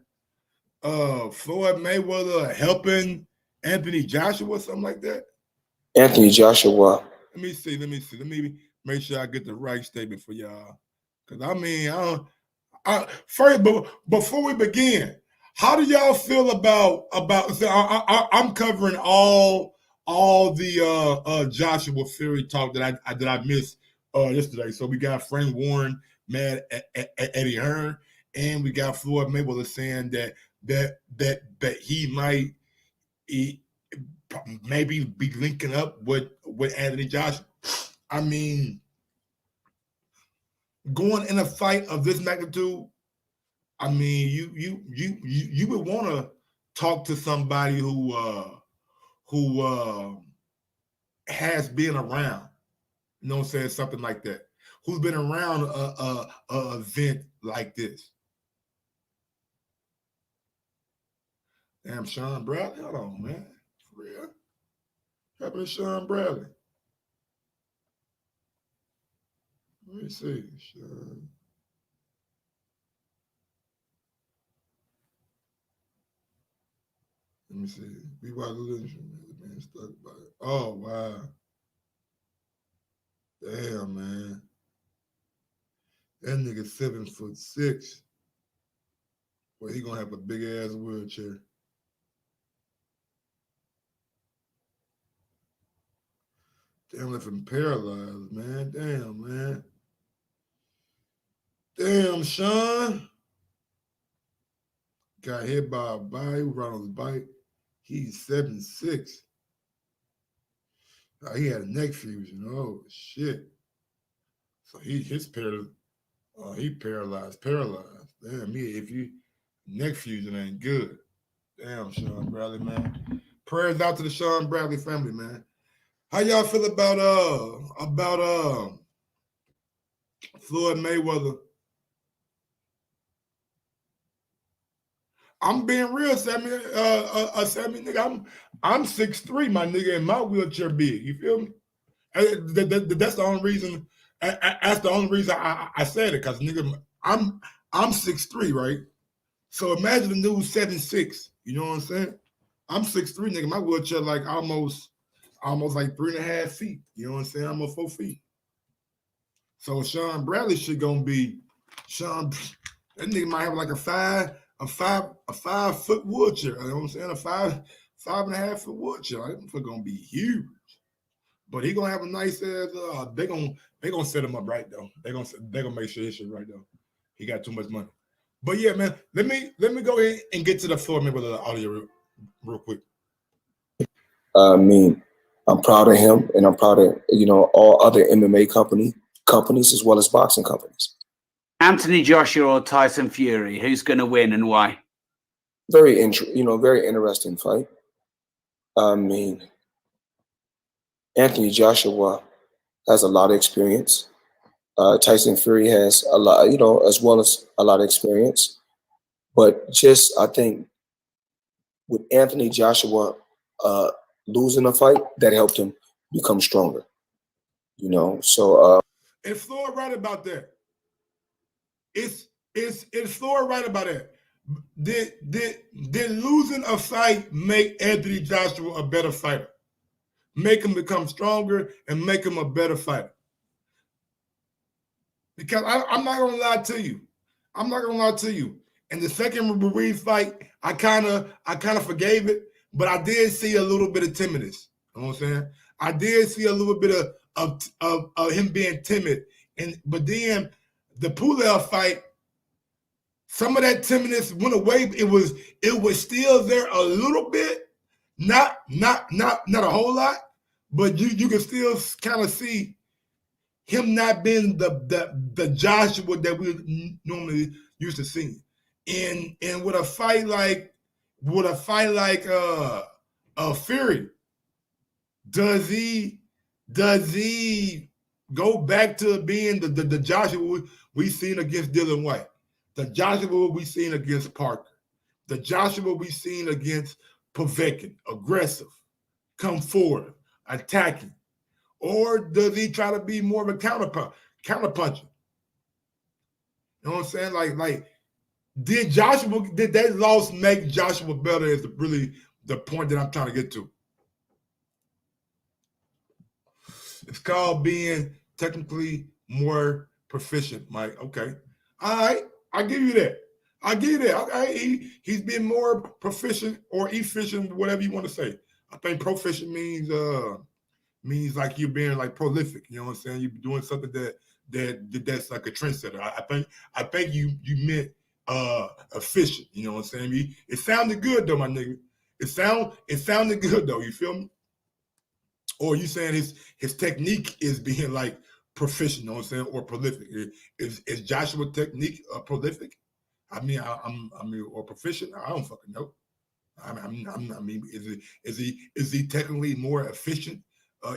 Floyd Mayweather helping Anthony Joshua or something like that.
Anthony Joshua.
Let me see. Let me make sure I get the right statement for y'all. Because I mean, first, but before we begin, how do y'all feel about? So I'm covering all the Joshua Fury talk that I missed yesterday. So we got Frank Warren mad at Eddie Hearn, and we got Floyd Mayweather saying that he might maybe be linking up with Anthony Joshua. I mean, going in a fight of this magnitude, I mean, you would want to talk to somebody who has been around, you know what I'm saying, something like that, who's been around a event like this. Damn, Sean Bradley, hold on, man, for real. What happened to Sean Bradley? Let me see, Sean. Let me see. Be wise man stuck by it. Oh wow. Damn, man. That nigga 7'6". Well, he gonna have a big ass wheelchair. Damn, left him paralyzed, man. Damn, man. Damn, Sean. Got hit by a bike, he was riding on his bike. He's 7'6". He had a neck fusion. Oh shit. So he paralyzed. Damn, if you neck fusion ain't good. Damn, Sean Bradley, man. Prayers out to the Sean Bradley family, man. How y'all feel about Floyd Mayweather? I'm being real, Sammy. Sammy, nigga, I'm 6'3", my nigga, and my wheelchair big. You feel me? That's the only reason. That's the only reason I said it, cause nigga, I'm 6'3", right? So imagine the new 7'6". You know what I'm saying? I'm 6'3", nigga. My wheelchair like almost like 3.5 feet. You know what I'm saying? I'm almost 4 feet. So Sean Bradley shit gonna be Sean. That nigga might have like a 5 foot wheelchair. You know what I'm saying? A 5.5 foot wheelchair. That foot gonna be huge. But he gonna have a nice ass. They gonna set him up right though. They gonna make sure his shit right though. He got too much money. But yeah, man. Let me go ahead and get to the floor member of the audio real quick.
I mean, I'm proud of him, and I'm proud of all other MMA companies as well as boxing companies.
Anthony Joshua or Tyson Fury, who's going to win and why?
Very interesting fight. I mean, Anthony Joshua has a lot of experience. Tyson Fury has a lot, as well as a lot of experience. But just, I think, with Anthony Joshua losing a fight, that helped him become stronger. So.
And Floyd right about that. It's Floyd right about that. Did losing a fight make Anthony Joshua a better fighter? Make him become stronger and make him a better fighter? Because I'm not gonna lie to you. In the second Ruiz fight, I kind of forgave it, but I did see a little bit of timidness. You know what I'm saying? I did see a little bit of him being timid, but then the Pulev fight, some of that timidness went away. It was still there a little bit, not a whole lot, but you can still kind of see him not being the Joshua that we normally used to see. And with a fight like Fury, does he go back to being the Joshua we seen against Dylan White, the Joshua we seen against Parker, the Joshua we seen against Povetkin, aggressive, come forward, attacking? Or does he try to be more of a counterpuncher? You know what I'm saying? Like, did that loss make Joshua better is really the point that I'm trying to get to. It's called being technically more proficient, Mike. Okay. All right. I give you that. Okay. He's been more proficient or efficient, whatever you want to say. I think proficient means like you're being like prolific. You know what I'm saying? You're doing something that's like a trendsetter. I think you meant efficient. You know what I'm saying? It sounded good though, my nigga. It sounded good though. You feel me? Or you saying his technique is being like proficient? You know what I'm saying? Or prolific? Is Joshua's technique prolific? I mean, or proficient? I don't fucking know. I mean, is he technically more efficient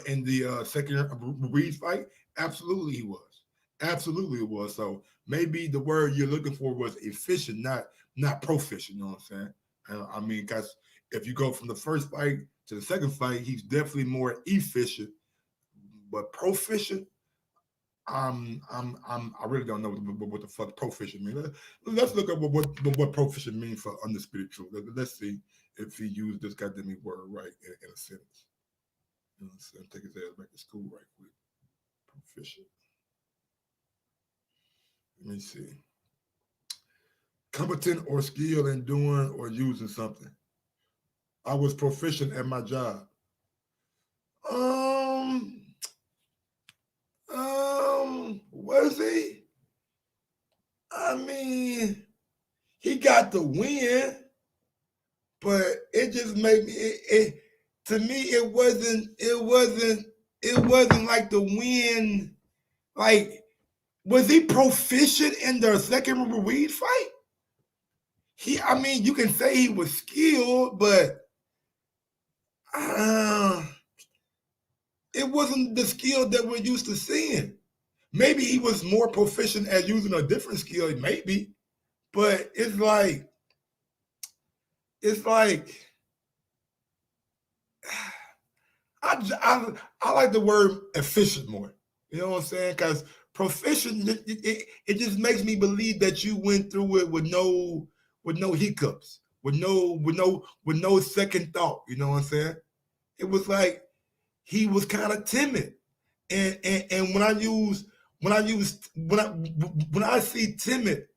in the second Reed fight? Absolutely, he was. Absolutely, it was. So maybe the word you're looking for was efficient, not proficient. You know what I'm saying? I mean, because if you go from the first fight to the second fight, he's definitely more efficient, but proficient. I really don't know what the fuck proficient means. Let's look at what proficient means for undisputed truth. Let's see if he used this goddamn word right in a sentence. You know, so take his ass back to school right quick. Proficient. Let me see. Competent or skilled in doing or using something. I was proficient at my job. Was he? I mean, he got the win, but it just made me. To me, it wasn't like the win. Like, was he proficient in the second Reed fight? I mean, you can say he was skilled, but it wasn't the skill that we're used to seeing. Maybe he was more proficient at using a different skill, maybe, but it's like I like the word efficient more. You know what I'm saying? Because proficient, it just makes me believe that you went through it with no hiccups, with no second thought. You know what I'm saying? It was like he was kind of timid, and when I see timid,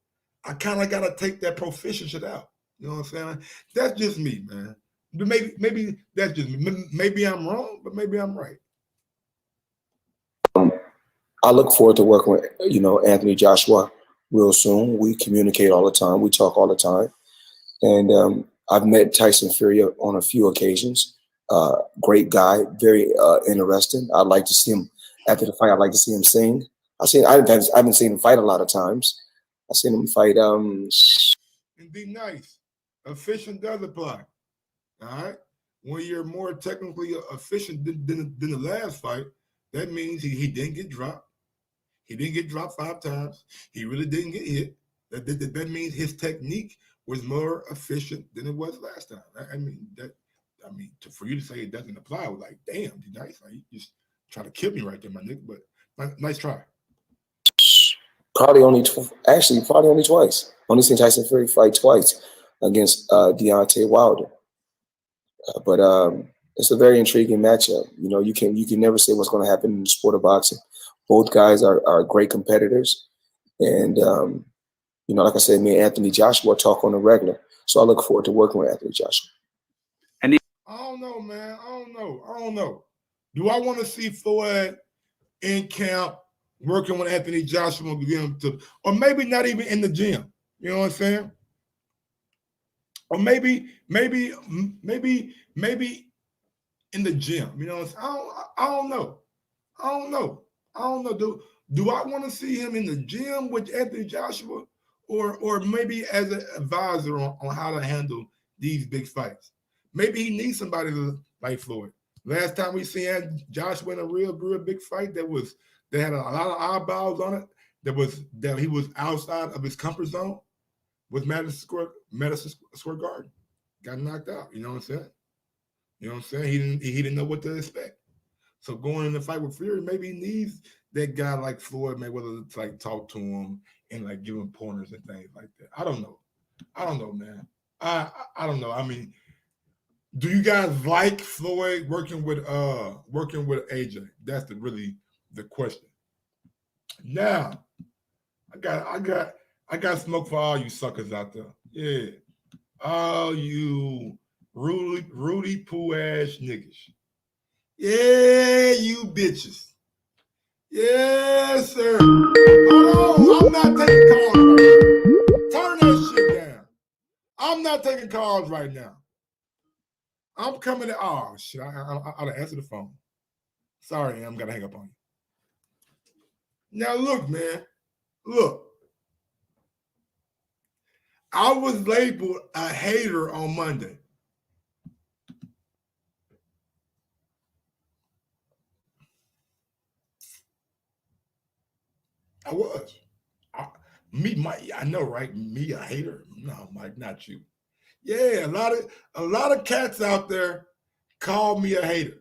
I kind of gotta take that proficient shit out. You know what I'm saying? That's just me, man. But maybe that's just me. Maybe I'm wrong, but maybe I'm right.
I look forward to working with Anthony Joshua real soon. We communicate all the time. We talk all the time, and I've met Tyson Fury on a few occasions. Great guy, very interesting. I'd like to see him after the fight. I'd like to see him sing. I haven't seen him fight a lot of times. I've seen him fight.
And be nice. Efficient does apply. All right. When you're more technically efficient than the last fight, that means he didn't get dropped. He didn't get dropped 5 times. He really didn't get hit. That means his technique was more efficient than it was last time. For you to say it doesn't apply, I was like, damn, you nice. Like, you just try to kill me right there, my nigga. But nice try.
Probably only twice. Only seen Tyson Fury fight twice against Deontay Wilder. But it's a very intriguing matchup. You can never say what's going to happen in the sport of boxing. Both guys are great competitors, and like I said, me and Anthony Joshua talk on the regular. So I look forward to working with Anthony Joshua.
I don't know, man. I don't know. Do I want to see Floyd in camp working with Anthony Joshua, or maybe not even in the gym? You know what I'm saying? Or maybe in the gym. You know what I'm saying? I don't know. Do I want to see him in the gym with Anthony Joshua, or maybe as an advisor on how to handle these big fights? Maybe he needs somebody like Floyd. Last time we seen Josh win a real big fight that had a lot of eyeballs on it. That he was outside of his comfort zone with Madison Square Garden. Got knocked out. You know what I'm saying? You know what I'm saying? He didn't know what to expect. So going in the fight with Fury, maybe he needs that guy like Floyd Mayweather to like talk to him and like give him pointers and things like that. I don't know, man. I don't know. I mean, do you guys like Floyd working with AJ? That's really the question. Now, I got smoke for all you suckers out there. Yeah. All you Rudy Poo ass niggas. Yeah, you bitches. Yes, sir. Hold on, I'm not taking calls right now. Turn that shit down. I'm not taking calls right now. I'm coming to, oh shit, I gotta answer the phone. Sorry, I'm gonna hang up on you. Now look, man, look. I was labeled a hater on Monday. I was. I know, right? Me, a hater? No, Mike, not you. Yeah, a lot of cats out there call me a hater.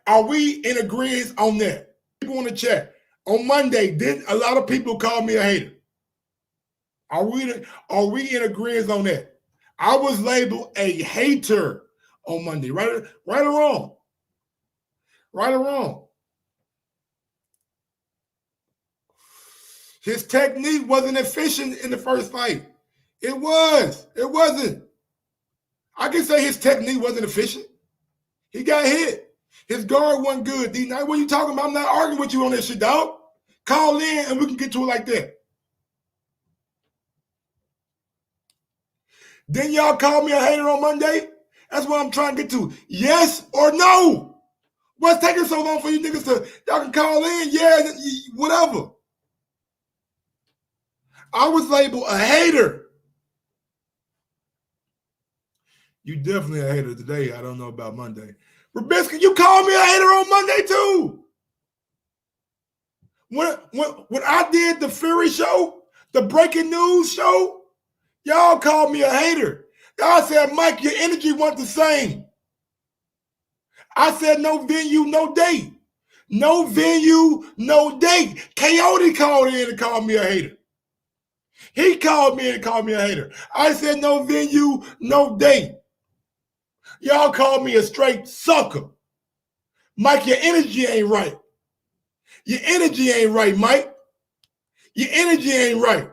Are we in agreement on that? People in the chat. On Monday, did a lot of people call me a hater? Are we in agreement on that? I was labeled a hater on Monday, right or wrong? Right or wrong? His technique wasn't efficient in the first fight. It wasn't. I can say his technique wasn't efficient. He got hit. His guard wasn't good. D9, what are you talking about? I'm not arguing with you on this shit, dog. Call in and we can get to it like that. Then y'all call me a hater on Monday? That's what I'm trying to get to. Yes or no? What's taking so long for you niggas y'all can call in? Yeah, whatever. I was labeled a hater. You definitely a hater today. I don't know about Monday. Rabisca, you called me a hater on Monday too. When I did the Fury show, the breaking news show, y'all called me a hater. Y'all said, Mike, your energy wasn't the same. I said, no venue, no date. No venue, no date. Coyote called in and called me a hater. He called me and called me a hater. I said, no venue, no date. Y'all called me a straight sucker. Mike, your energy ain't right. Your energy ain't right, Mike. Your energy ain't right.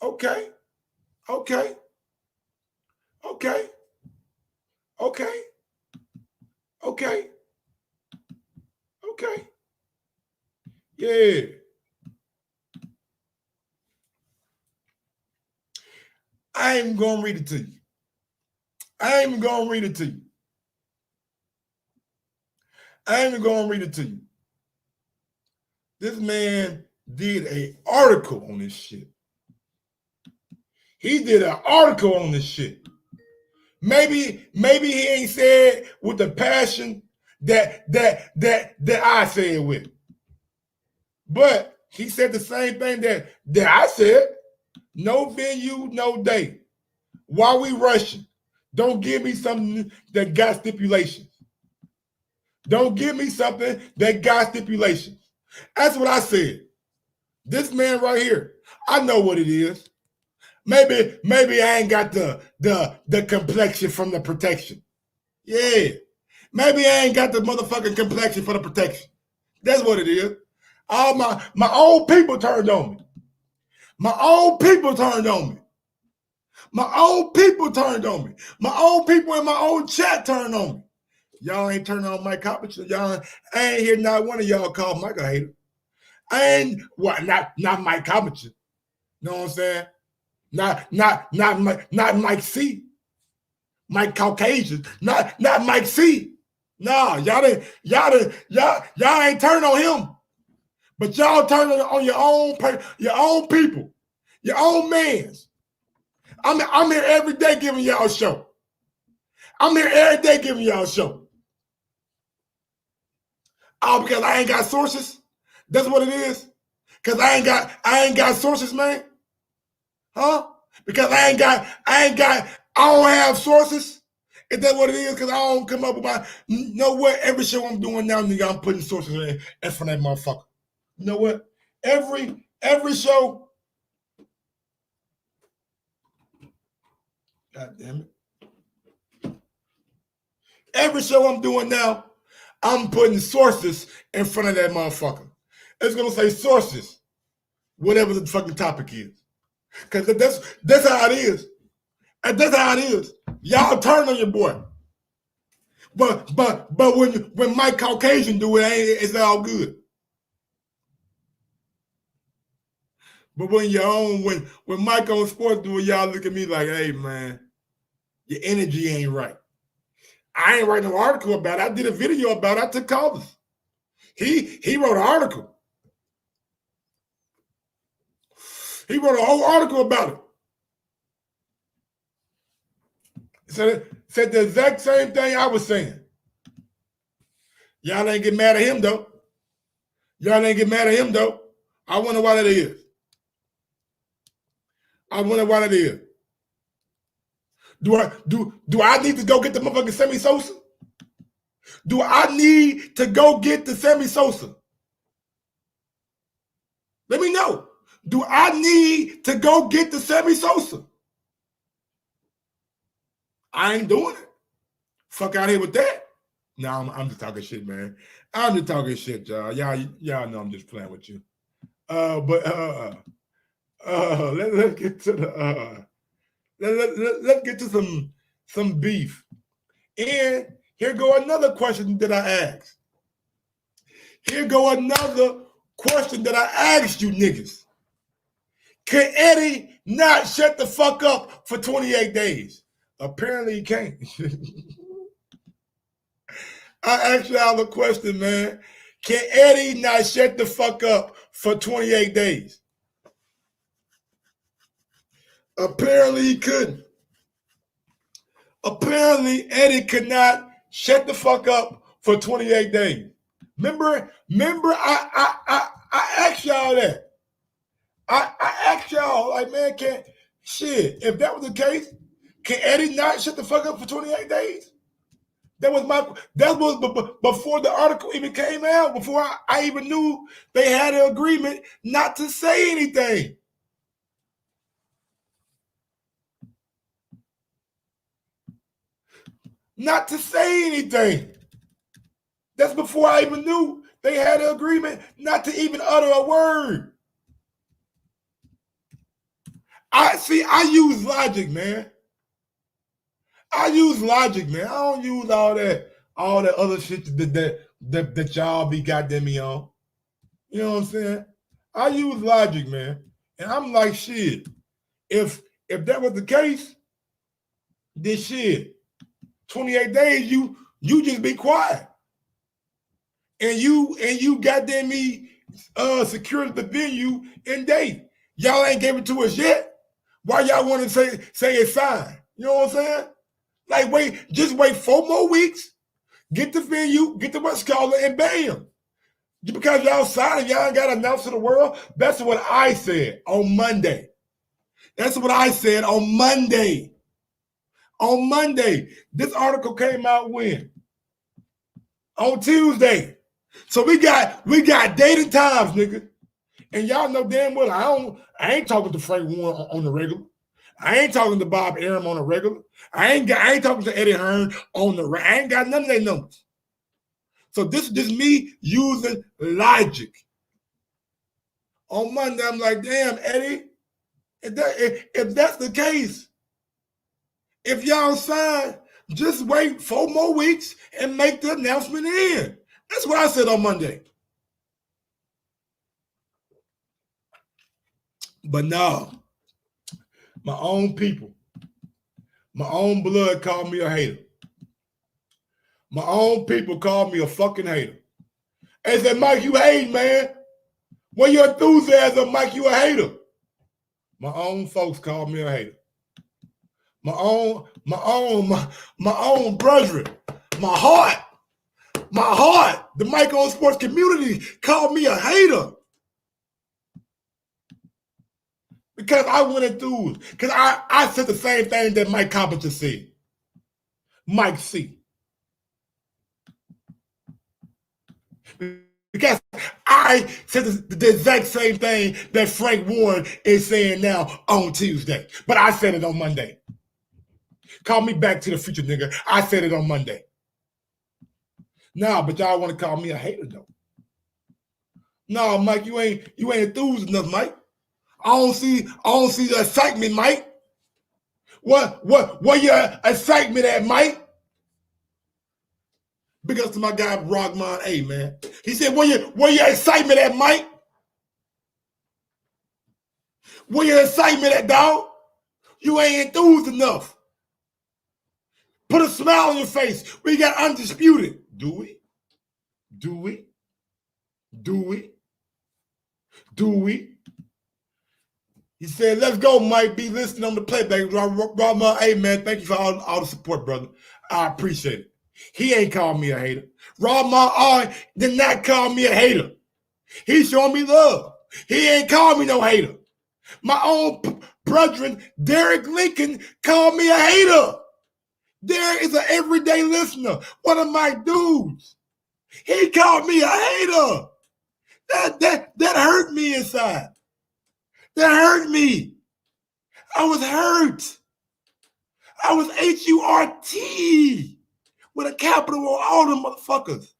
Okay. Okay. Okay. Okay. Okay. Okay. Yeah. I ain't going to read it to you. I ain't even going to read it to you. I ain't even going to read it to you. This man did an article on this shit. He did an article on this shit. Maybe he ain't said with the passion that I said with. But he said the same thing that I said. No venue, no date. Why we rushing? Don't give me something that got stipulations. Don't give me something that got stipulations. That's what I said. This man right here, I know what it is. Maybe I ain't got the complexion from the protection. Yeah. Maybe I ain't got the motherfucking complexion for the protection. That's what it is. All my own people turned on me. My own people turned on me. My own people turned on me. My own people in my own chat turned on me. Y'all ain't turning on Mike Copperton. I ain't hear not one of y'all call Mike a hater. I ain't not Mike Copperton. Know what I'm saying? Not Mike C. Mike Caucasian. Not Mike C. Nah, y'all ain't turning on him. But y'all turning on your own people, your own mans. I'm here every day giving y'all a show. I'm here every day giving y'all a show. Oh, because I ain't got sources? That's what it is? Because I ain't got sources, man? Huh? Because I don't have sources? Is that what it is? Because I don't come up with my, you know what? Every show I'm doing now, nigga, I'm putting sources in front of that motherfucker. You know what? Every show, God damn it. Every show I'm doing now, I'm putting sources in front of that motherfucker. It's gonna say sources, whatever the fucking topic is. Because that's how it is. And that's how it is. Y'all turn on your boy. But when Mike Caucasian do it, it's all good. But when your own, when Mike on Sports do it, y'all look at me like, hey man, your energy ain't right. I ain't writing no article about it. I did a video about it. I took callers. He wrote an article. He wrote a whole article about it. Said the exact same thing I was saying. Y'all ain't get mad at him though. Y'all ain't get mad at him though. I wonder why that is. I wonder why that is. Do I need to go get the motherfucking Sammy Sosa? Do I need to go get the Sammy Sosa? Let me know. Do I need to go get the Sammy Sosa? I ain't doing it. Fuck out here with that. No, I'm just talking shit, man. I'm just talking shit, y'all. Y'all know I'm just playing with you. Let's get to the let's get to some beef. And here go another question that I asked. Here go another question that I asked you niggas. Can Eddie not shut the fuck up for 28 days? Apparently he can't. I asked y'all a question, man. Can Eddie not shut the fuck up for 28 days? Apparently he couldn't. Apparently Eddie could not shut the fuck up for 28 days. Remember I asked y'all that. I asked y'all, like, man, if that was the case, can Eddie not shut the fuck up for 28 days? That was before the article even came out, before I even knew they had an agreement not to say anything. Not to say anything. That's before I even knew they had an agreement not to even utter a word. I use logic, man. I use logic, man. I don't use all that other shit that y'all be goddamn me on. You know what I'm saying? I use logic, man. And I'm like, shit. If that was the case, then shit. 28 days, you just be quiet. And you goddamn me secured the venue and date. Y'all ain't gave it to us yet. Why y'all want to say it's signed? You know what I'm saying? Like, just wait 4 more weeks, get the venue, get the what's called it, and bam. Just because y'all signed it, y'all ain't got to announce to the world. That's what I said on Monday. That's what I said on Monday. On Monday. This article came out when? On Tuesday. So we got date and times, nigga. And y'all know damn well I ain't talking to Frank Warren on the regular. I ain't talking to Bob Arum on the regular. I ain't talking to Eddie Hearn on the regular. I ain't got none of their numbers. So this is just me using logic. On Monday, I'm like, damn, Eddie, if that's the case, if y'all sign, just wait 4 more weeks and make the announcement in. That's what I said on Monday. But no, my own people, my own blood called me a hater. My own people called me a fucking hater. They said, Mike, you hate, man. When your enthusiasm, Mike, you a hater. My own folks called me a hater. my own brethren, my heart, the Mike on Sports community called me a hater. Because I went enthused. Because I said the same thing that Mike Carpenter said. Mike C. Because I said the exact same thing that Frank Warren is saying now on Tuesday. But I said it on Monday. Call me back to the future, nigga. I said it on Monday. Nah, but y'all want to call me a hater, though. No, Mike, you ain't enthused enough, Mike. I don't see the excitement, Mike. What your excitement at, Mike? Big up to my guy Rockman A, man. He said, where your excitement at, Mike? Where your excitement at, dog? You ain't enthused enough. Put a smile on your face. We got undisputed. Do we? Do we? Do we? Do we? He said, let's go, Mike. Be listening on the playback. Rockman A, man, thank you for all the support, brother. I appreciate it. He ain't called me a hater. Rockman R did not call me a hater. He showing me love. He ain't called me no hater. My own brethren, Derek Lincoln, called me a hater. Derek is an everyday listener. One of my dudes. He called me a hater. That hurt me inside. That hurt me. I was hurt. I was H-U-R-T with a capital on all the motherfuckers.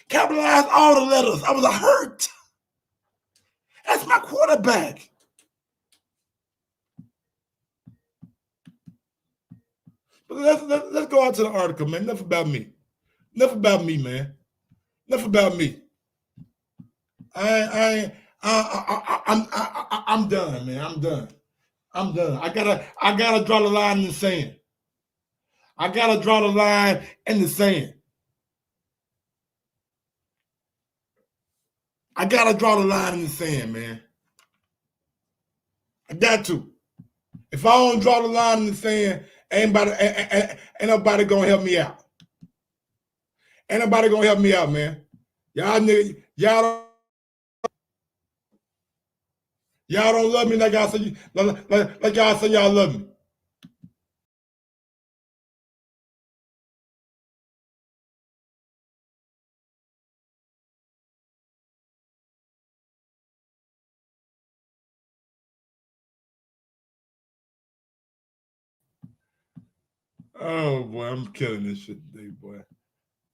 Capitalized all the letters. I was hurt. That's my quarterback. But let's go out to the article, man. Enough about me. Enough about me, man. Enough about me. I'm done, man. I'm done. I gotta draw the line in the sand. I gotta draw the line in the sand. I gotta draw the line in the sand, man. I got to. If I don't draw the line in the sand, ain't nobody gonna help me out. Ain't nobody gonna help me out, man. Y'all don't love me like y'all say like y'all say y'all love me. Oh boy, I'm killing this shit today, boy.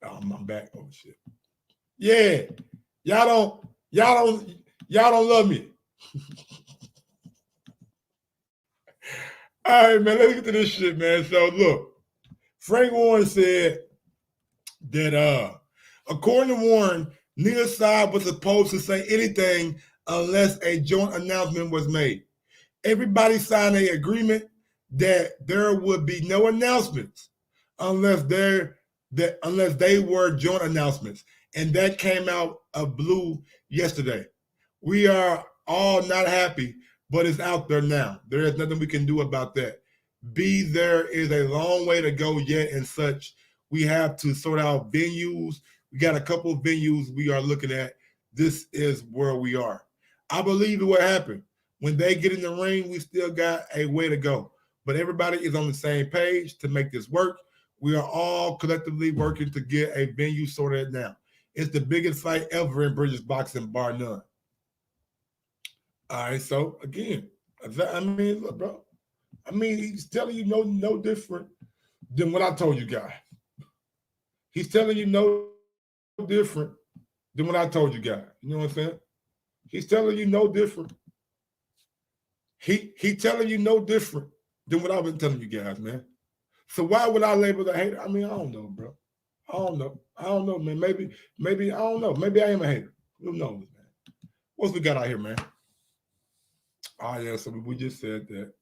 Oh, I'm back. Oh shit. Yeah. Y'all don't love me. All right, man, let's get to this shit, man. So look, Frank Warren said that according to Warren, neither side was supposed to say anything unless a joint announcement was made. Everybody signed an agreement that there would be no announcements unless they were joint announcements. And that came out of blue yesterday. We are all not happy, but it's out there now. There is nothing we can do about that. There is a long way to go yet and such. We have to sort out venues. We got a couple of venues we are looking at. This is where we are. I believe what happened. When they get in the ring, we still got a way to go. But everybody is on the same page to make this work. We are all collectively working to get a venue sorted now. It's the biggest fight ever in British boxing, bar none. All right, so again, I mean, look, bro. I mean, he's telling you no different than what I told you guys. He's telling you no different than what I told you guys. You know what I'm saying? He's telling you no different. He telling you no different than what I've been telling you guys, man. So why would I label the hater? I mean, I don't know, bro. I don't know, man. Maybe I don't know. Maybe I am a hater. Who knows, man? What's we got out here, man? Oh yeah, so we just said that.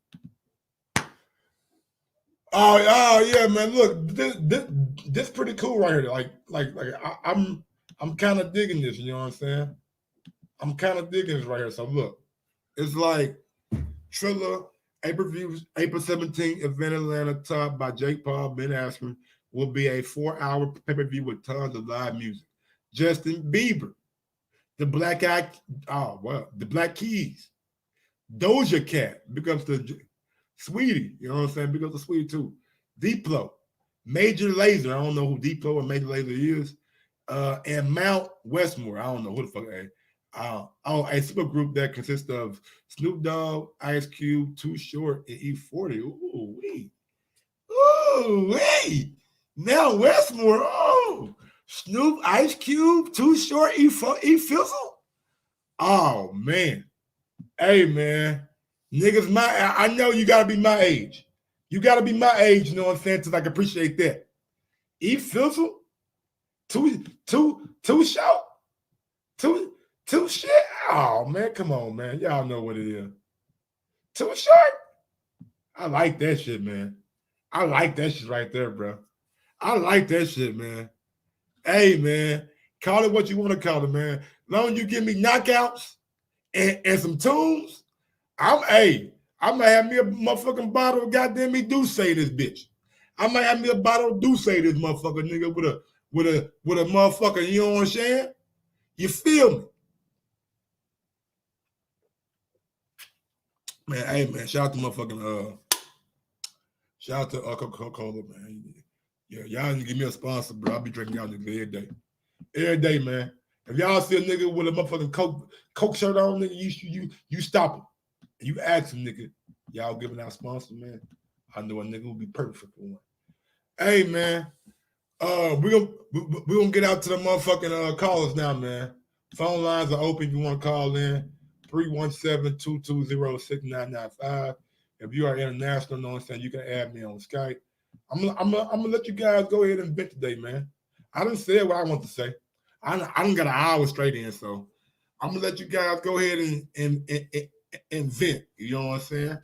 Oh yeah, man. Look, this pretty cool right here. Like I'm kind of digging this. You know what I'm saying? I'm kind of digging this right here. So look, it's like Triller April 17th, event Atlanta, top by Jake Paul, Ben Askren, will be a 4-hour pay-per-view with tons of live music. Justin Bieber, the Black Keys, Doja Cat, becomes the Sweetie, you know what I'm saying? Becomes the Sweetie too. Diplo, Major Lazer, I don't know who Diplo or Major Lazer is, and Mount Westmore, I don't know who the fuck that is. A super group that consists of Snoop Dogg, Ice Cube, Too Short, and E40. Ooh, wee. Now Westmore. Oh, Snoop, Ice Cube, Too Short, E Fizzle. Oh man. Hey man. Niggas, I know you gotta be my age. You gotta be my age, you know what I'm saying? Because I can appreciate that. E Fizzle, Too Short, Too shit. Oh man, come on, man. Y'all know what it is. Too Short. I like that shit, man. I like that shit right there, bro. I like that shit, man. Hey, man, call it what you want to call it, man. As long as you give me knockouts and some tunes, I might have me a motherfucking bottle of goddamn me do say this bitch. I might have me a bottle of do say this motherfucker nigga with a motherfucker. You know what I'm saying? You feel me? Man, hey man, shout out to motherfucking shout out to Coca-Cola, man. Yeah, y'all need to give me a sponsor, bro. I'll be drinking y'all niggas every day. Every day, man. If y'all see a nigga with a motherfucking Coke shirt on, nigga, you stop him. You ask him, nigga, y'all giving out sponsor, man. I know a nigga will be perfect for one. Hey, man. We're gonna get out to the motherfucking callers now, man. Phone lines are open if you want to call in. 317-220-6995. If you are international, know what I'm saying, you can add me on Skype. I'm gonna let you guys go ahead and vent today, man. I done said what I want to say. I done got an hour straight in, so I'm gonna let you guys go ahead and vent. You know what I'm saying?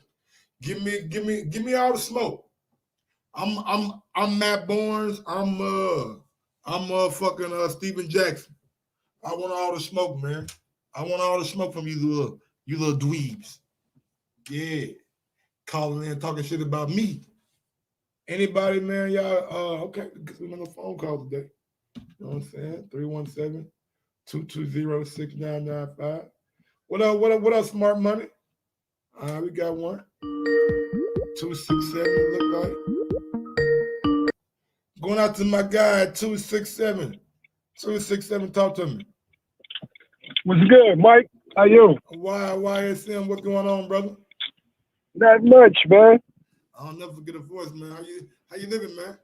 Give me all the smoke. I'm Matt Barnes. I'm fucking Steven Jackson. I want all the smoke, man. I want all the smoke from you little dweebs. Yeah. Calling in, talking shit about me. Anybody, man, y'all, okay, because we're on the phone call today. You know what I'm saying? 317-220-6995. What up, smart money? We got one. 267, look like. Going out to my guy at 267. 267, talk to me.
What's good, Mike? How you?
YSM, what's going on, brother?
Not much, man.
I'll never forget a voice, man. How you living, man?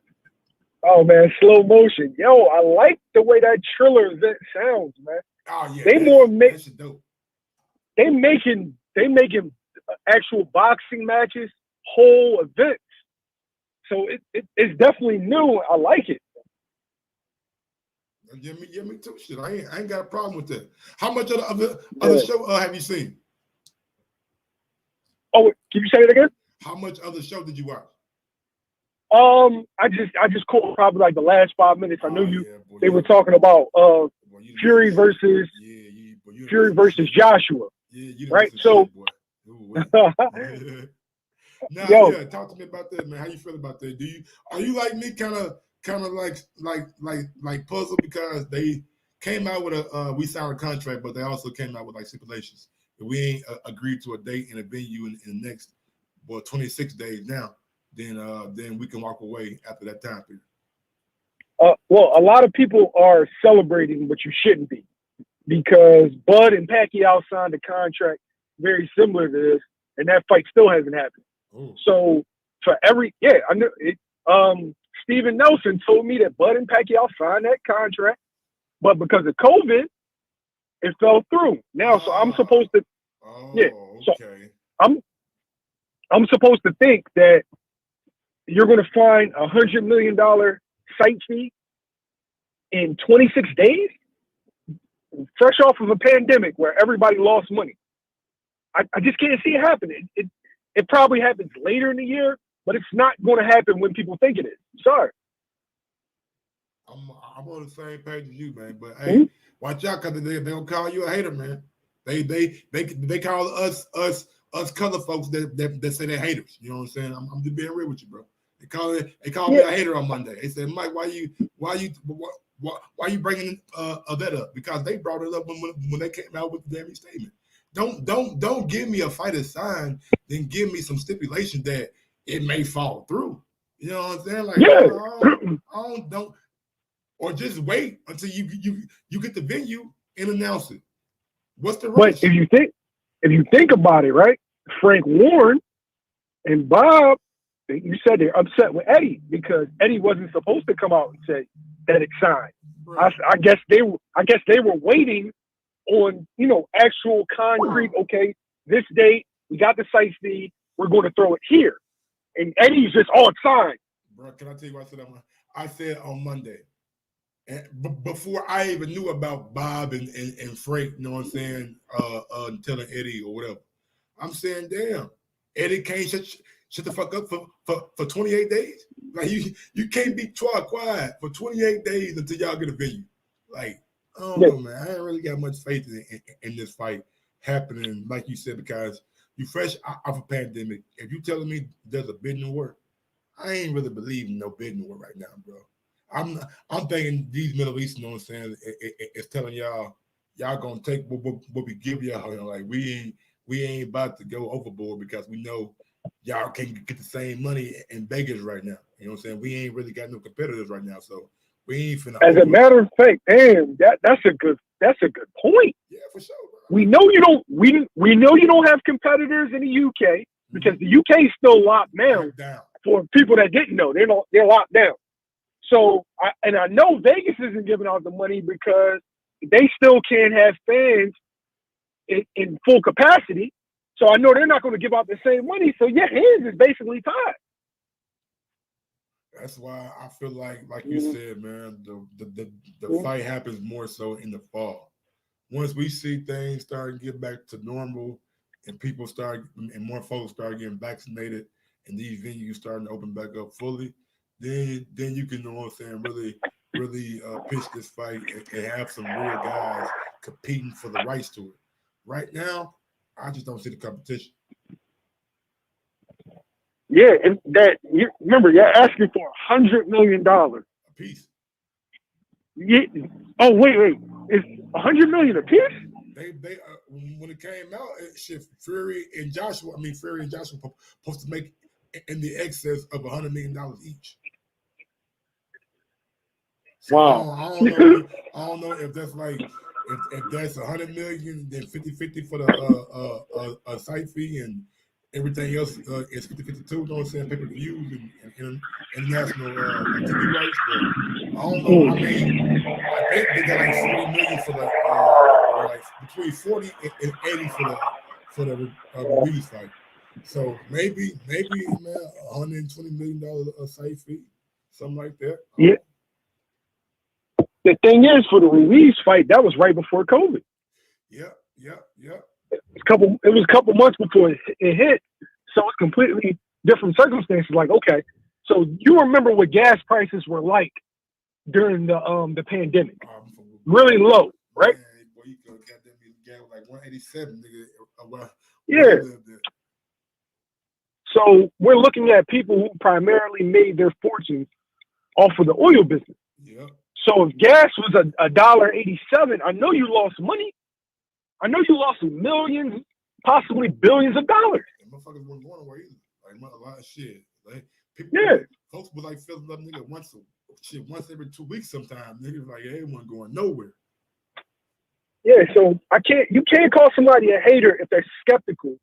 Oh man, slow motion. Yo, I like the way that Triller event sounds, man.
Oh yeah,
that's
dope.
They making actual boxing matches, whole events. So it's definitely new. I like it.
Give me too. Shit, I ain't got a problem with that. How much of the other show have you seen?
Oh, can you say it again?
How much other show did you watch?
I just caught probably like the last 5 minutes. I knew they were talking about Fury versus Joshua. Right? So
yeah, talk to me about that, man. How you feel about that? Are you like me, kind of like puzzled because they came out with we signed a contract, but they also came out with like stipulations. If we ain't agreed to a date and a venue in the next 26 days now, then we can walk away after that time period.
Well, a lot of people are celebrating, but you shouldn't be, because Bud and Pacquiao signed a contract very similar to this, and that fight still hasn't happened.
Ooh.
So I know it. Steven Nelson told me that Bud and Pacquiao signed that contract, but because of COVID, it fell through. Now, so I'm supposed to,
okay.
So I'm supposed to think that you're going to find $100 million site fee in 26 days, fresh off of a pandemic where everybody lost money. I just can't see it happening. It probably happens later in the year, but it's not going to happen when people think it is. Sorry.
I'm on the same page as you, man. But hey, watch out, because they don't call you a hater, man. They call us us color folks that say they're haters. You know what I'm saying? I'm just being real with you, bro. They call me a hater on Monday. They said, Mike, why you bringing that up? Because they brought it up when they came out with the damn statement. Don't give me a fighter sign, then give me some stipulation that it may fall through. You know what I'm saying? Like, don't, or just wait until you get the venue and announce it. What's the rush?
But if you think about it, right? Frank Warren and Bob, you said they're upset with Eddie because Eddie wasn't supposed to come out and say that it's signed. Right. I guess they were waiting on, actual concrete. Okay, this date we got the site fee. We're going to throw it here, and Eddie's just it's signed. Bro,
can I tell you what I said on Monday? And before I even knew about Bob and Frank, you know what I'm saying, telling Eddie or whatever, I'm saying, damn, Eddie can't shut the fuck up for 28 days. Like you can't be quiet for 28 days until y'all get a venue. Like, I don't know, man. I ain't really got much faith in this fight happening, like you said, because you fresh off a pandemic. If you telling me there's a bidding war, I ain't really believing no bidding war right now, bro. I'm thinking these Middle East, you know what I'm saying, it's telling y'all gonna take what we give y'all. Like we ain't about to go overboard because we know y'all can't get the same money in Vegas right now. You know what I'm saying? We ain't really got no competitors right now, so we ain't finna.
As a matter of fact, damn, that's a good point.
Yeah, for sure, bro.
We know you don't. We know you don't have competitors in the UK because the UK is still locked down. For people that didn't know, they're locked down. So, I know Vegas isn't giving out the money because they still can't have fans in full capacity. So I know they're not going to give out the same money. So your hands is basically tied.
That's why I feel like you said, man, the fight happens more so in the fall. Once we see things start to get back to normal and more folks start getting vaccinated and these venues starting to open back up fully, then you can, you know what I'm saying, really pitch this fight and have some real guys competing for the rights to it. Right now, I just don't see the competition.
Yeah, and remember, you're asking for $100 million
a piece.
Yeah. Oh, wait, it's $100 million a piece?
They when it came out, Fury and Joshua supposed to make in the excess of $100 million each. So
wow.
I don't know if that's like if that's $100 million, then 50-50 for the site fee and everything else is 50-52. You know what I'm saying? Pay-per-views and international TV rights. But I don't know. I mean, I think they got like $40 million for the like between 40 and 80 for the Ruiz fight. So maybe man, $120 million site fee, something like that.
Yeah. The thing is, for the Ruiz fight, that was right before COVID.
Yeah.
It was a couple months before it hit, so it's completely different circumstances. Like, okay, so you remember what gas prices were like during the pandemic? Really low, right?
Man, boy, you could got them gas like 187, nigga.
Yeah. So we're looking at people who primarily made their fortunes off of the oil business.
Yeah.
So if gas was $1.87, I know you lost money. I know you lost millions, possibly billions of dollars.
And motherfuckers weren't going nowhere either. Like a lot of shit. Like people, folks was like filling up nigga once every 2 weeks sometimes. Niggas like everyone going nowhere.
Yeah, so you can't call somebody a hater if they're skeptical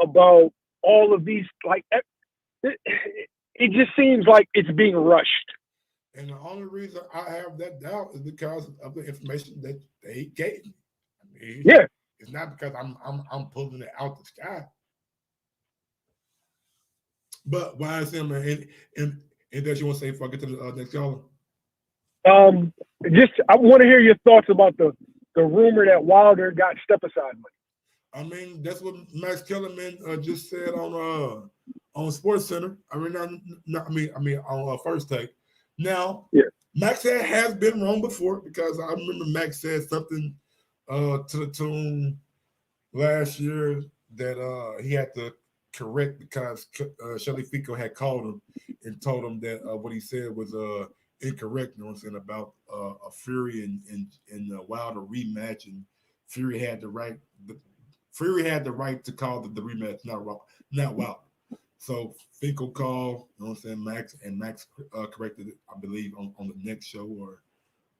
about all of these. Like it just seems like it's being rushed.
And the only reason I have that doubt is because of the information that they gave me. I mean, it's not because I'm pulling it out the sky. But why is him and that you want to say before I get to the next caller?
I want to hear your thoughts about the rumor that Wilder got step aside money.
I mean, that's what Max Kellerman just said on Sports Center. I mean, on First Take. Now, Max has been wrong before because I remember Max said something to the tune last year that he had to correct because Shelly Fico had called him and told him that what he said was incorrect. You know what I'm saying about a Fury and Wilder rematch, and Fury had the right. Fury had the right to call the rematch, not Wilder. So Fico called, you know what I'm saying, Max corrected it, I believe, on the next show or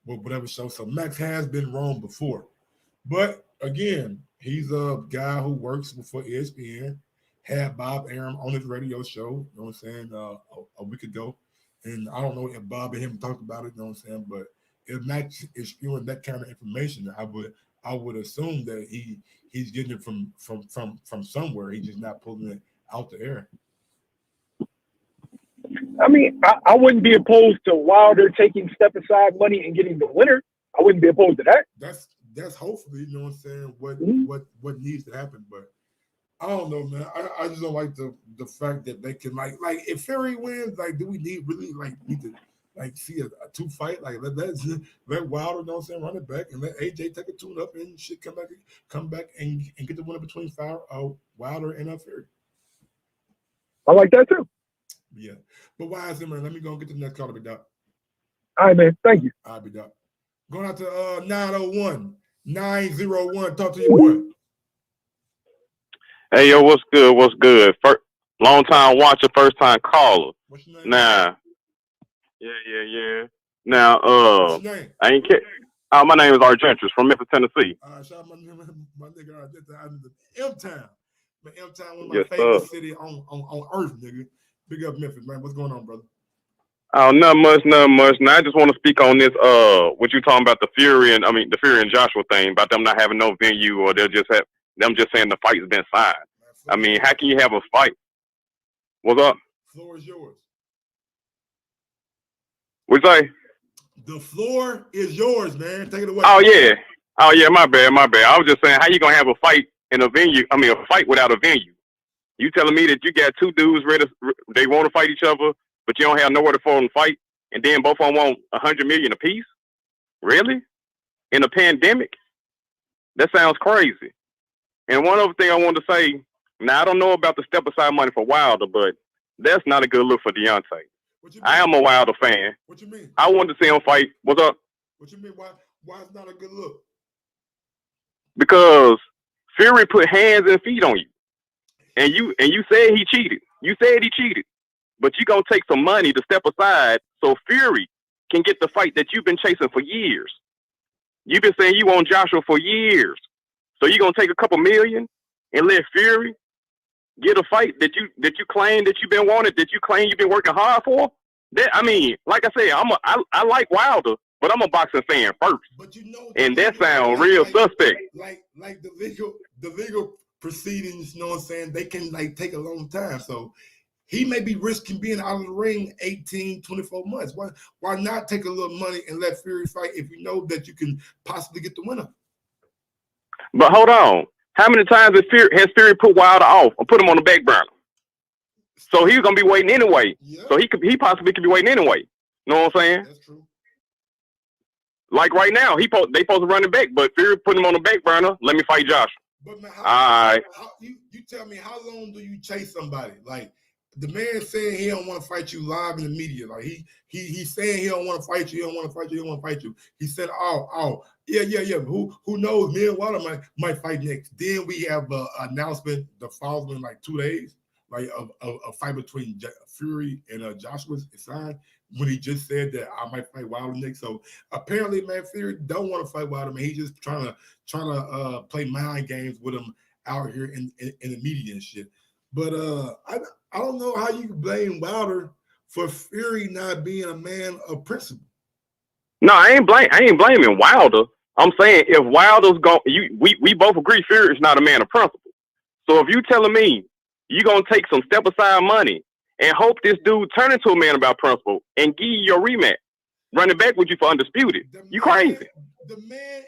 whatever show. So Max has been wrong before. But again, he's a guy who works for ESPN, had Bob Arum on his radio show, you know what I'm saying, a week ago. And I don't know if Bob and him talked about it, you know what I'm saying, but if Max is spewing that kind of information, I would assume that he's getting it from somewhere. He's just not pulling it out the air.
I mean, I wouldn't be opposed to Wilder taking step aside money and getting the winner. I wouldn't be opposed to that.
That's hopefully, you know what I'm saying, what needs to happen. But I don't know, man. I just don't like the fact that they can like if Fury wins, like, do we need to see a two fight? Like let Wilder, you know what I'm saying, run it back and let AJ take a tune up and shit come back and get the winner between Wilder and Fury.
I like that too.
Yeah. But why is it, man? Let me go and get the next call to be done.
All right, man. Thank you.
I'll be done. Going out to 901. Talk to you, boy.
Hey, yo, what's good? What's good? Long time watcher, first time caller.
What's your name?
Nah. Yeah. Now,
What's your name?
I ain't care. My name is Argentris from Memphis, Tennessee.
Shout out my nigga Argentris out in the M-Town. M-Town, one of my
Yes,
favorite
sir.
city on earth, nigga. Big up Memphis, man. What's going on, brother?
Oh, nothing much. Now, I just want to speak on this, what you talking about, the Fury and Joshua thing, about them not having no venue, or they'll just have them just saying the fight's been signed. I mean, how can you have a fight? What's up?
Floor is yours.
What you say?
The floor is yours, man. Take it away.
Oh, yeah, my bad. I was just saying, how you gonna have a fight in a venue? I mean, a fight without a venue. You telling me that you got two dudes ready, they want to fight each other, but you don't have nowhere for them to fight, and then both of them want $100 million apiece? Really? In a pandemic? That sounds crazy. And one other thing I wanted to say, now I don't know about the step aside money for Wilder, but that's not a good look for Deontay. I am a Wilder fan.
What you mean?
I wanted to see him fight. What's up?
What you mean? Why it's not a good look?
Because Fury put hands and feet on you. And you said he cheated. You said he cheated. But you're going to take some money to step aside so Fury can get the fight that you've been chasing for years. You've been saying you want Joshua for years. So you're going to take a couple million and let Fury get a fight that you claim that you've been wanted, that you claim you've been working hard for? That, I mean, like I said, I like Wilder, but I'm a boxing fan first.
But you know,
and that sounds real suspect.
Like the legal proceedings, you know what I'm saying, they can take a long time. So he may be risking being out of the ring 18, 24 months. Why not take a little money and let Fury fight if you know that you can possibly get the winner?
But hold on. How many times has Fury put Wilder off or put him on the back burner? So he's gonna be waiting anyway. Yeah. So he possibly could be waiting anyway. You know what I'm saying?
That's true.
Like right now, they supposed to run it back, but Fury put him on the back burner. Let me fight Joshua.
But man,
all right.
You tell me, how long do you chase somebody? Like, the man saying he don't want to fight you live in the media. Like he's saying he don't want to fight you. He don't want to fight you. He don't want to fight you. He said, yeah. Who knows? Me and Wilder might fight next. Then we have an announcement the following 2 days, a fight between Fury and Joshua is signed, when he just said that I might fight Wilder next. So apparently, man, Fury don't want to fight Wilder. Man, he's just trying to play mind games with him out here in the media and shit. But I don't know how you can blame Wilder for Fury not being a man of principle.
No, I ain't blaming Wilder. I'm saying if Wilder's we both agree Fury is not a man of principle. So if you telling me you're gonna take some step aside money and hope this dude turn into a man about principle and give you your rematch, running back with you for undisputed, you crazy.
The man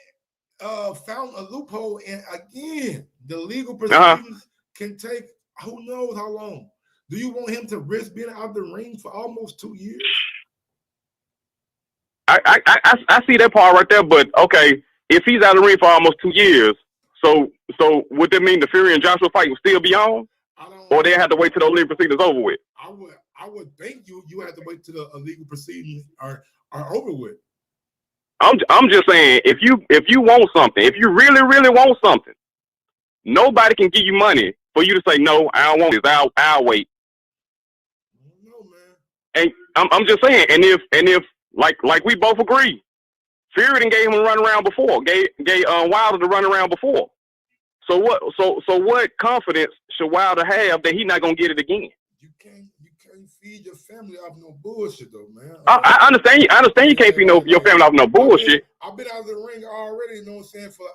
found a loophole, and again, the legal proceedings can take who knows how long. Do you want him to risk being out of the ring for almost 2 years? I
see that part right there, but okay, if he's out of the ring for almost 2 years, so So would that mean the Fury and Joshua fight will still be on, or they have to wait till the legal proceedings over with?
I would think you have to wait till the legal proceedings are over with.
I'm just saying, if you want something, if you really want something, nobody can give you money for you to say no. I don't want this. I'll wait.
No, man.
And I'm just saying, and if like we both agree, Fury done gave him a run around before, gave Wilder the run around before. So what confidence should Wilder have that he's not gonna get it again?
You can't feed your family off no bullshit though, man.
I understand. I understand you can't feed your family off no bullshit.
I've been out of the ring already. You know what I'm saying? For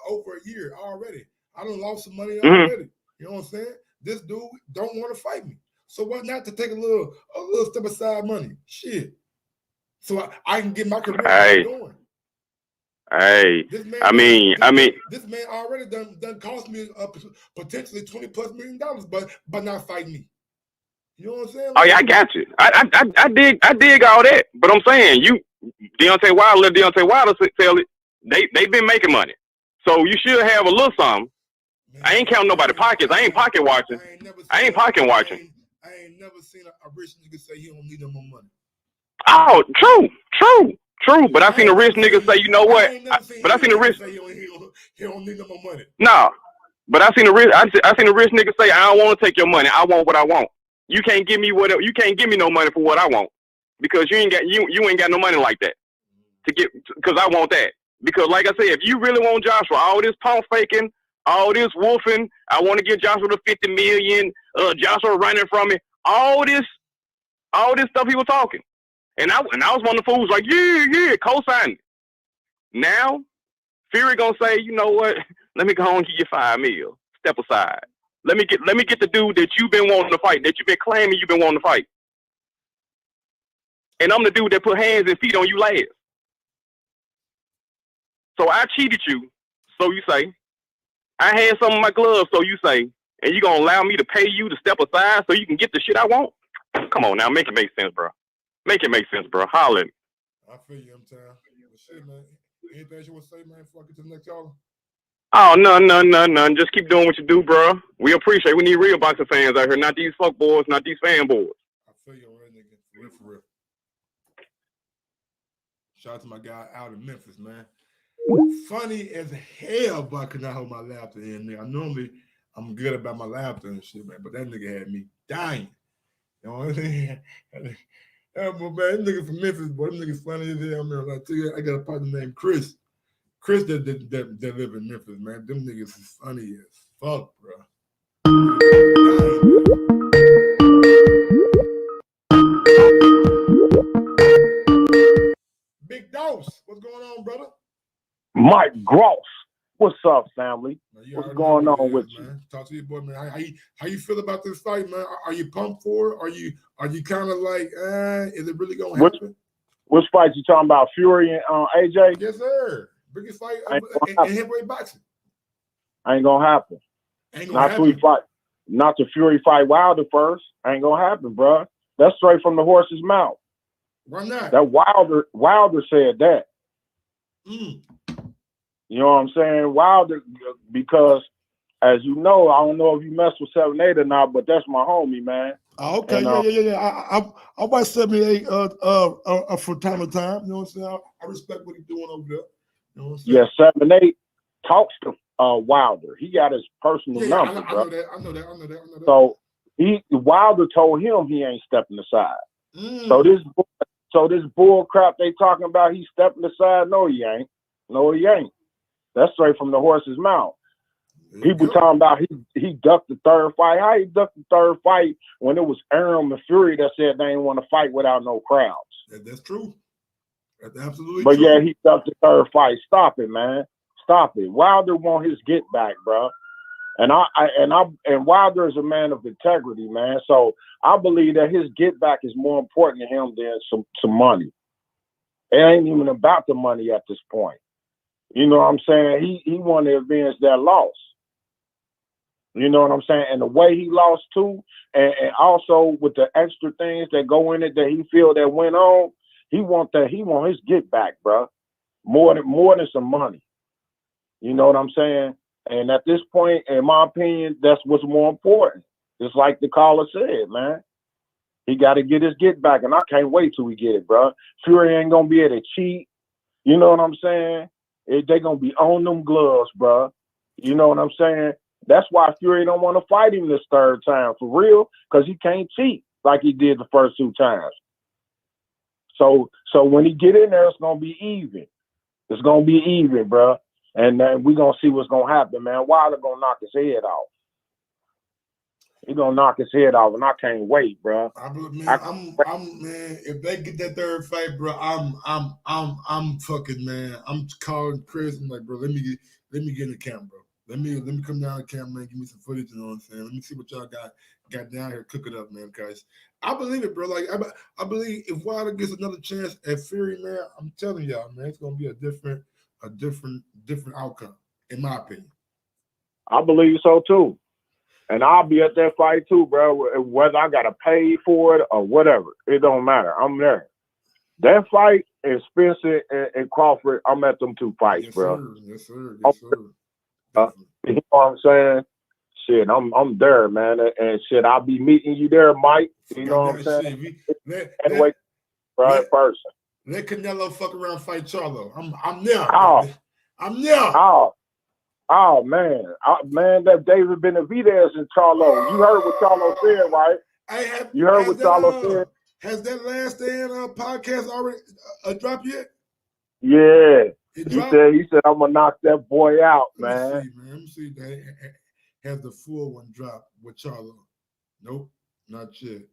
over a year already. I done lost some money already. You know what I'm saying? This dude don't want to fight me. So why not to take a little step aside money? Shit. So I can get my career going.
Hey,
this man already done cost me potentially $20+ million, but not fight me. You know what I'm saying?
Oh yeah, I got you. I dig all that, but I'm saying Deontay Wilder tell it. They've been making money, so you should have a little something. Man, I ain't counting nobody's pockets. I ain't pocket watching. I ain't pocket watching.
I ain't never seen a rich nigga say he don't need no more money.
Oh, true. But I seen a rich nigga say, you know what? But I seen a rich.
He don't need no more money.
No, but I seen a rich nigga say, I don't want to take your money. I want what I want. You can't give me you can't give me no money for what I want, because you ain't got no money like that to get, because I want that. Because like I said, if you really want Joshua, all this pump faking, all this wolfing, I want to get Joshua the $50 million, Joshua running from it, all this stuff he was talking. And I was one of the fools like, yeah, co-sign it. Now, Fury gonna say, you know what? Let me go on and give you $5 million. Step aside. Let me get the dude that you've been wanting to fight, that you've been claiming you've been wanting to fight. And I'm the dude that put hands and feet on you last. So I cheated you, so you say. I had some of my gloves, so you say. And you gonna allow me to pay you to step aside so you can get the shit I want? Come on now, make it make sense, bro. Make it make sense, bro. Holler at me.
I feel you, M-Town. Well, shit, man. Anything you want to say, man, before I get to the next caller?
Oh, none. Just keep doing what you do, bro. We appreciate it. We need real boxing fans out here, not these fuck boys, not these fanboys.
I feel you on that, nigga. For real. Shout out to my guy out in Memphis, man. Funny as hell, but I could not hold my laughter in there. Normally, I'm good about my laughter and shit, man, but that nigga had me dying. You know what I'm saying? Yeah, but man, them niggas from Memphis, boy, them niggas funny as hell, man. I tell you, I got a partner named Chris. Chris that live in Memphis, man. Them niggas is funny as fuck, bro. Big Dose, what's going on, brother?
Mike Gross, what's up, family? What's going on with you?
Man. Talk to you, boy, man. How you feel about this fight, man? Are you pumped for it? Are you kind of like, is it really gonna happen?
Which fight you talking about? Fury and AJ?
Yes, sir. Biggest fight in heavyweight boxing.
Ain't gonna happen. Not the Fury fight Wilder first. Ain't gonna happen, bro. That's straight from the horse's mouth.
Why not?
That Wilder said that. You know what I'm saying? Wilder, because as you know, I don't know if you mess with 7-8 or not, but that's my homie, man.
Oh, okay, and, yeah. I watch 7-8 from time to time. You know what I'm saying? I respect what he's doing over there. You know what I'm saying?
7-8 talks to Wilder. He got his personal number, bro.
I know that.
So Wilder told him he ain't stepping aside. So this bull crap they talking about, he's stepping aside. No, he ain't. That's straight from the horse's mouth. People talking about he ducked the third fight. How he ducked the third fight when it was Arum and Fury that said they didn't want to fight without no crowds?
That's true. That's absolutely
true. But yeah, he ducked the third fight. Stop it, man. Stop it. Wilder want his get back, bro. And Wilder is a man of integrity, man. So I believe that his get back is more important to him than some money. It ain't even about the money at this point. You know what I'm saying? He wanted to avenge that loss. You know what I'm saying? And the way he lost too, and also with the extra things that go in it that he feel that went on, he want his get back, bro. More than some money. You know what I'm saying? And at this point, in my opinion, that's what's more important. Just like the caller said, man. He got to get his get back, and I can't wait till we get it, bro. Fury ain't going to be able to cheat. You know what I'm saying? They going to be on them gloves, bro. You know what I'm saying? That's why Fury don't want to fight him this third time, for real, because he can't cheat like he did the first 2 times. So when he get in there, it's going to be even. It's going to be even, bro. And then we're going to see what's going to happen, man. Wilder going to knock his head off. He going to knock his head off, and I can't wait, bro.
Man, if they get that third fight, bro, I'm fucking, man. I'm calling Chris. I'm like, bro, let me get in the camp, bro. Let me come down to the camp, man. Give me some footage, you know what I'm saying? Let me see what y'all got down here. Cook it up, man, guys. I believe it, bro. Like, I believe if Wilder gets another chance at Fury, man, I'm telling y'all, man, it's gonna be a different outcome, in my opinion.
I believe so too. And I'll be at that fight too, bro. Whether I gotta pay for it or whatever, it don't matter. I'm there. That fight is Spencer and Crawford. I'm at them 2 fights,
yes,
bro.
Sir. Yes, sir. Yes, sir.
You know what I'm saying? Shit, I'm there, man. And shit, I'll be meeting you there, Mike. You know what I'm saying? Anyway, bro, in person.
Let Canelo fuck around fight Charlo. I'm there.
Oh.
I'm there.
Oh man, that David Benavidez and Charlo. You heard what Charlo said, right? You heard what Charlo said.
Has that Last Stand podcast already dropped yet?
Yeah. He said I'm gonna knock that boy out, man.
Let me see. Has the full one dropped with Charlo? Nope, not yet.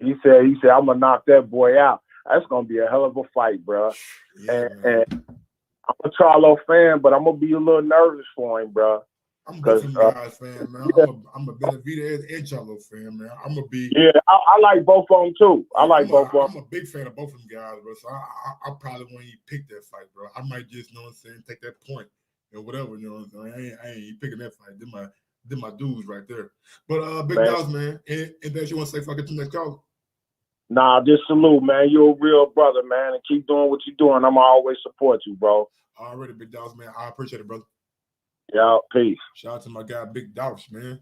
He said I'm gonna knock that boy out. That's gonna be a hell of a fight, bro.
Yeah,
and I'm a Charlo fan, but I'm gonna be a little nervous for him, bro.
I'm both of them guys fan, man.
Yeah.
I'm a Benavidez and Charlo fan, man. I'm gonna be.
Yeah, I like both of them too. I'm
a big fan of both of them guys, bro. So I probably won't even pick that fight, bro. I might just, you know what I'm saying, take that point and whatever, you know what I'm saying. I ain't picking that fight. They're my dudes right there. But big dogs, man. And that you want to say, fuck it to the next caller?
Nah, just salute, man. You're a real brother, man, and keep doing what you're doing. I'm always support you, bro.
Already, big dogs, man. I appreciate it, brother.
Yeah, peace.
Shout out to my guy, Big Dogs, man.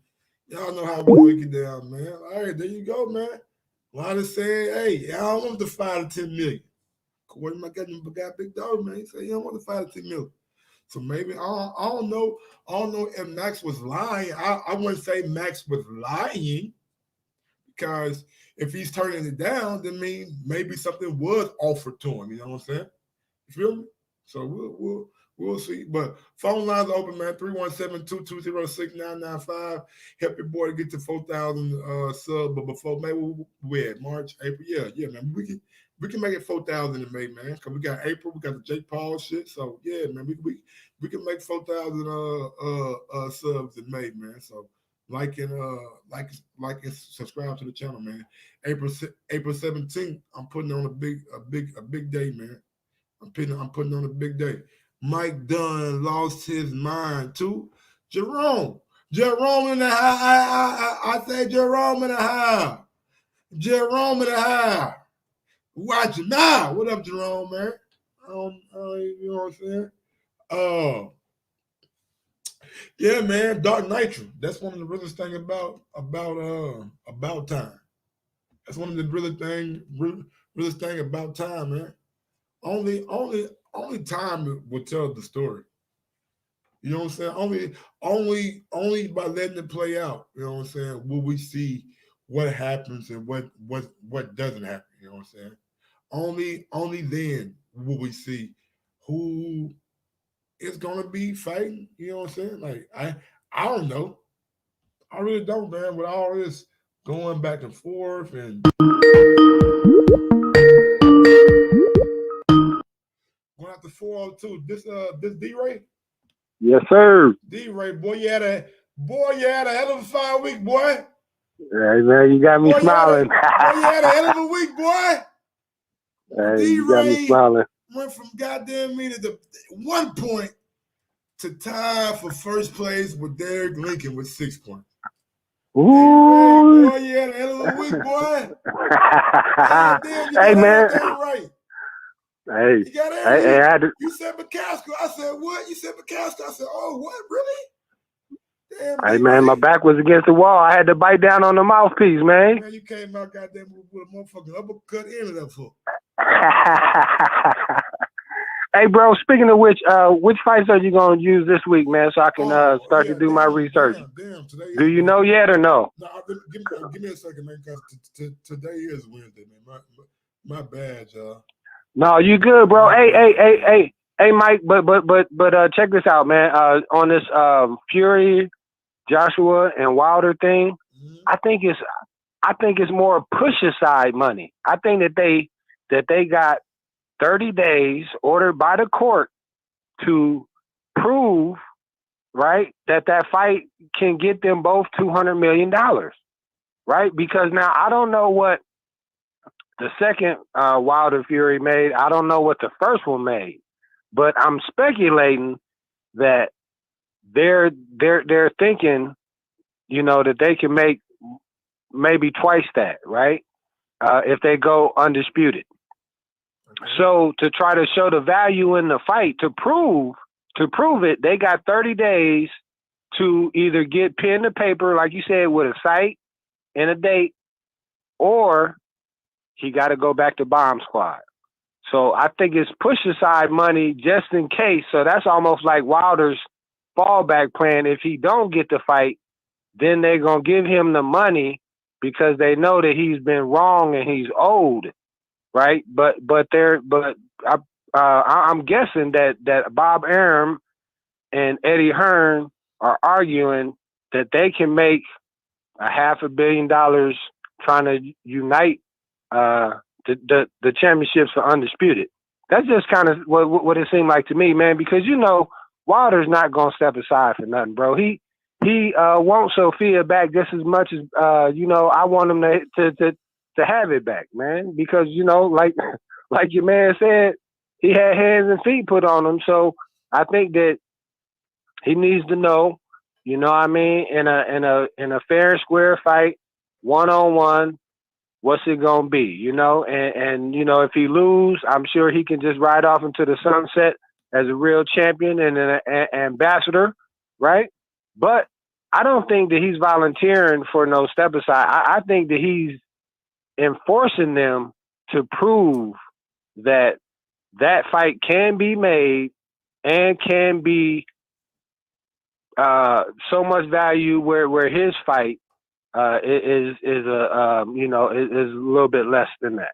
Y'all know how we break it down, man. All right, there you go, man. Wilder saying, hey, I don't want the 5 to 10 million. According to my guy, Big Dog, man, he said he don't want the 5 to 10 million. So maybe I don't know if Max was lying. I wouldn't say Max was lying, because if he's turning it down, then maybe something was offered to him. You know what I'm saying? You feel me? So we'll see. But phone lines are open, man. 317-220-6995. Help your boy to get to 4,000 subs. But before May, we're at March, April. Yeah, man. We can make it 4,000 in May, man. Cause we got April, we got the Jake Paul shit. So yeah, man, we can make 4,000 subs in May, man. So like and subscribe to the channel, man. April 17th, I'm putting on a big day, man. I'm putting on a big day. Mike Dunn lost his mind too. Jerome in the house. I say Jerome in the house. Jerome in the house. Watch it now. What up, Jerome, man? You know what I'm saying? Yeah, man. Dark Nitro. That's one of the realest things about time. That's one of the realest thing about time, man. Only time will tell the story. You know what I'm saying? Only by letting it play out. You know what I'm saying? Will we see what happens and what doesn't happen? You know what I'm saying? Only then will we see who is gonna be fighting. You know what I'm saying? Like I don't know. I really don't, man. With all this going back and forth and going out to 402. This D-Ray?
Yes, sir.
D-Ray, boy, you had a hell of a 5 week, boy.
Hey, man, you got me smiling.
You had a hell of a week, boy.
Hey, you got me smiling.
Went from goddamn me to 1 point to tie for first place with Derek Lincoln with 6 points.
Ooh.
Boy, you had a hell of a week, boy.
Hey, man.
Right.
Hey,
He got
hey, I had to,
you said McCaskill. I said, what? You said McCaskill. I said, oh, what? Really? Damn,
hey
big
man, my
Ray.
back was against the wall. I had to bite down on the mouthpiece, man.
Man, you came out goddamn with a motherfucking uppercut in that foot.
Hey, bro, speaking of which fights are you going to use this week, man, so I can start to do my research?
Damn. Today
Do you know yet or no?
No, give me a second, man, because today is Wednesday, man. My bad, y'all.
No, you good, bro. Hey, Mike, but check this out, man. On this Fury, Joshua, and Wilder thing, I think it's more push aside money. I think that they got 30 days ordered by the court to prove, right, that fight can get them both $200 million, right? Because now I don't know what the second Wilder Fury made. I don't know what the first one made, but I'm speculating that they're thinking, you know, that they can make maybe twice that, right? If they go undisputed. So to try to show the value in the fight, to prove it, they got 30 days to either get pen to paper, like you said, with a site and a date, or he got to go back to Bomb Squad. So I think it's push aside money just in case. So that's almost like Wilder's fallback plan. If he don't get the fight, then they're going to give him the money because they know that he's been wrong and he's owed. Right, but I'm guessing that Bob Arum and Eddie Hearn are arguing that they can make $500 million trying to unite the championships for undisputed. That's just kind of what it seemed like to me, man. Because you know Wilder's not gonna step aside for nothing, bro. He wants Sophia back just as much as you know I want him to have it back, man, because, you know, like your man said, he had hands and feet put on him. So I think that he needs to know, you know what I mean, in a fair and square fight, 1-on-1, what's it gonna be, you know? And you know, if he lose, I'm sure he can just ride off into the sunset as a real champion and an ambassador, right? But I don't think that he's volunteering for no step aside. I think that he's enforcing them to prove that fight can be made and can be so much value where his fight is a little bit less than that.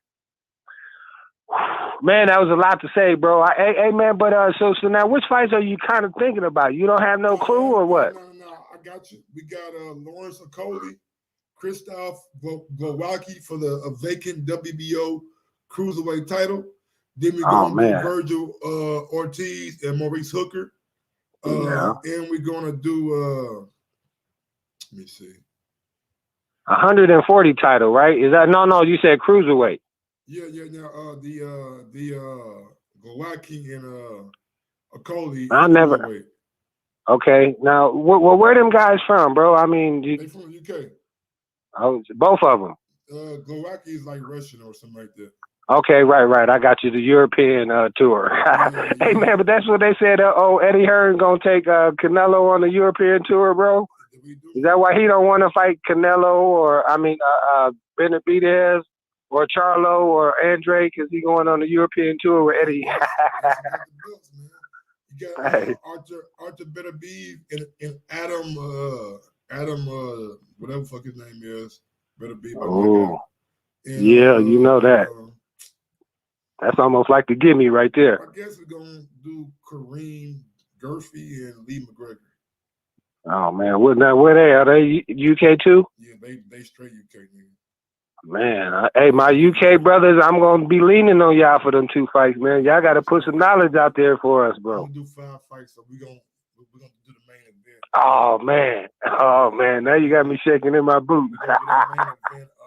Man, that was a lot to say, bro. Hey, man, but so now which fights are you kind of thinking about? You don't have no clue or what?
No, I got you. We got Lawrence Okoli, Krzysztof Glowacki for the vacant WBO cruiserweight title. Then we're going to do Virgil Ortiz and Maurice Hooker. And we're going to do, let me see.
140 title, right? Is that no? You said cruiserweight.
Yeah. The Glowacki and Okoli.
I never. Okay, now where them guys from, bro? I mean,
they from the UK.
Oh, both of them.
Glowacki is like Russian or something like that.
Okay, right. I got you. The European tour. Hey, man, but that's what they said. Eddie Hearn gonna take Canelo on the European tour, bro. Is that why he don't want to fight Canelo or Benavidez or Charlo or Andre? Because he going on the European tour with Eddie.
You got Arthur Beterbiev and Adam whatever the fuck his name is. Beterbiev.
Oh, yeah, you know that. That's almost like the gimme right there.
I guess we're gonna do Kareem Murphy and Lee McGregor.
Oh man, where they are they UK too?
Yeah, they straight UK nigga.
Man, hey, my UK brothers, I'm gonna be leaning on y'all for them 2 fights, man. Y'all got to put some knowledge out there for us, bro.
We're gonna do 5 fights, so we're gonna do the main event.
Oh man, now you got me shaking in my boots.
We're gonna do the main event of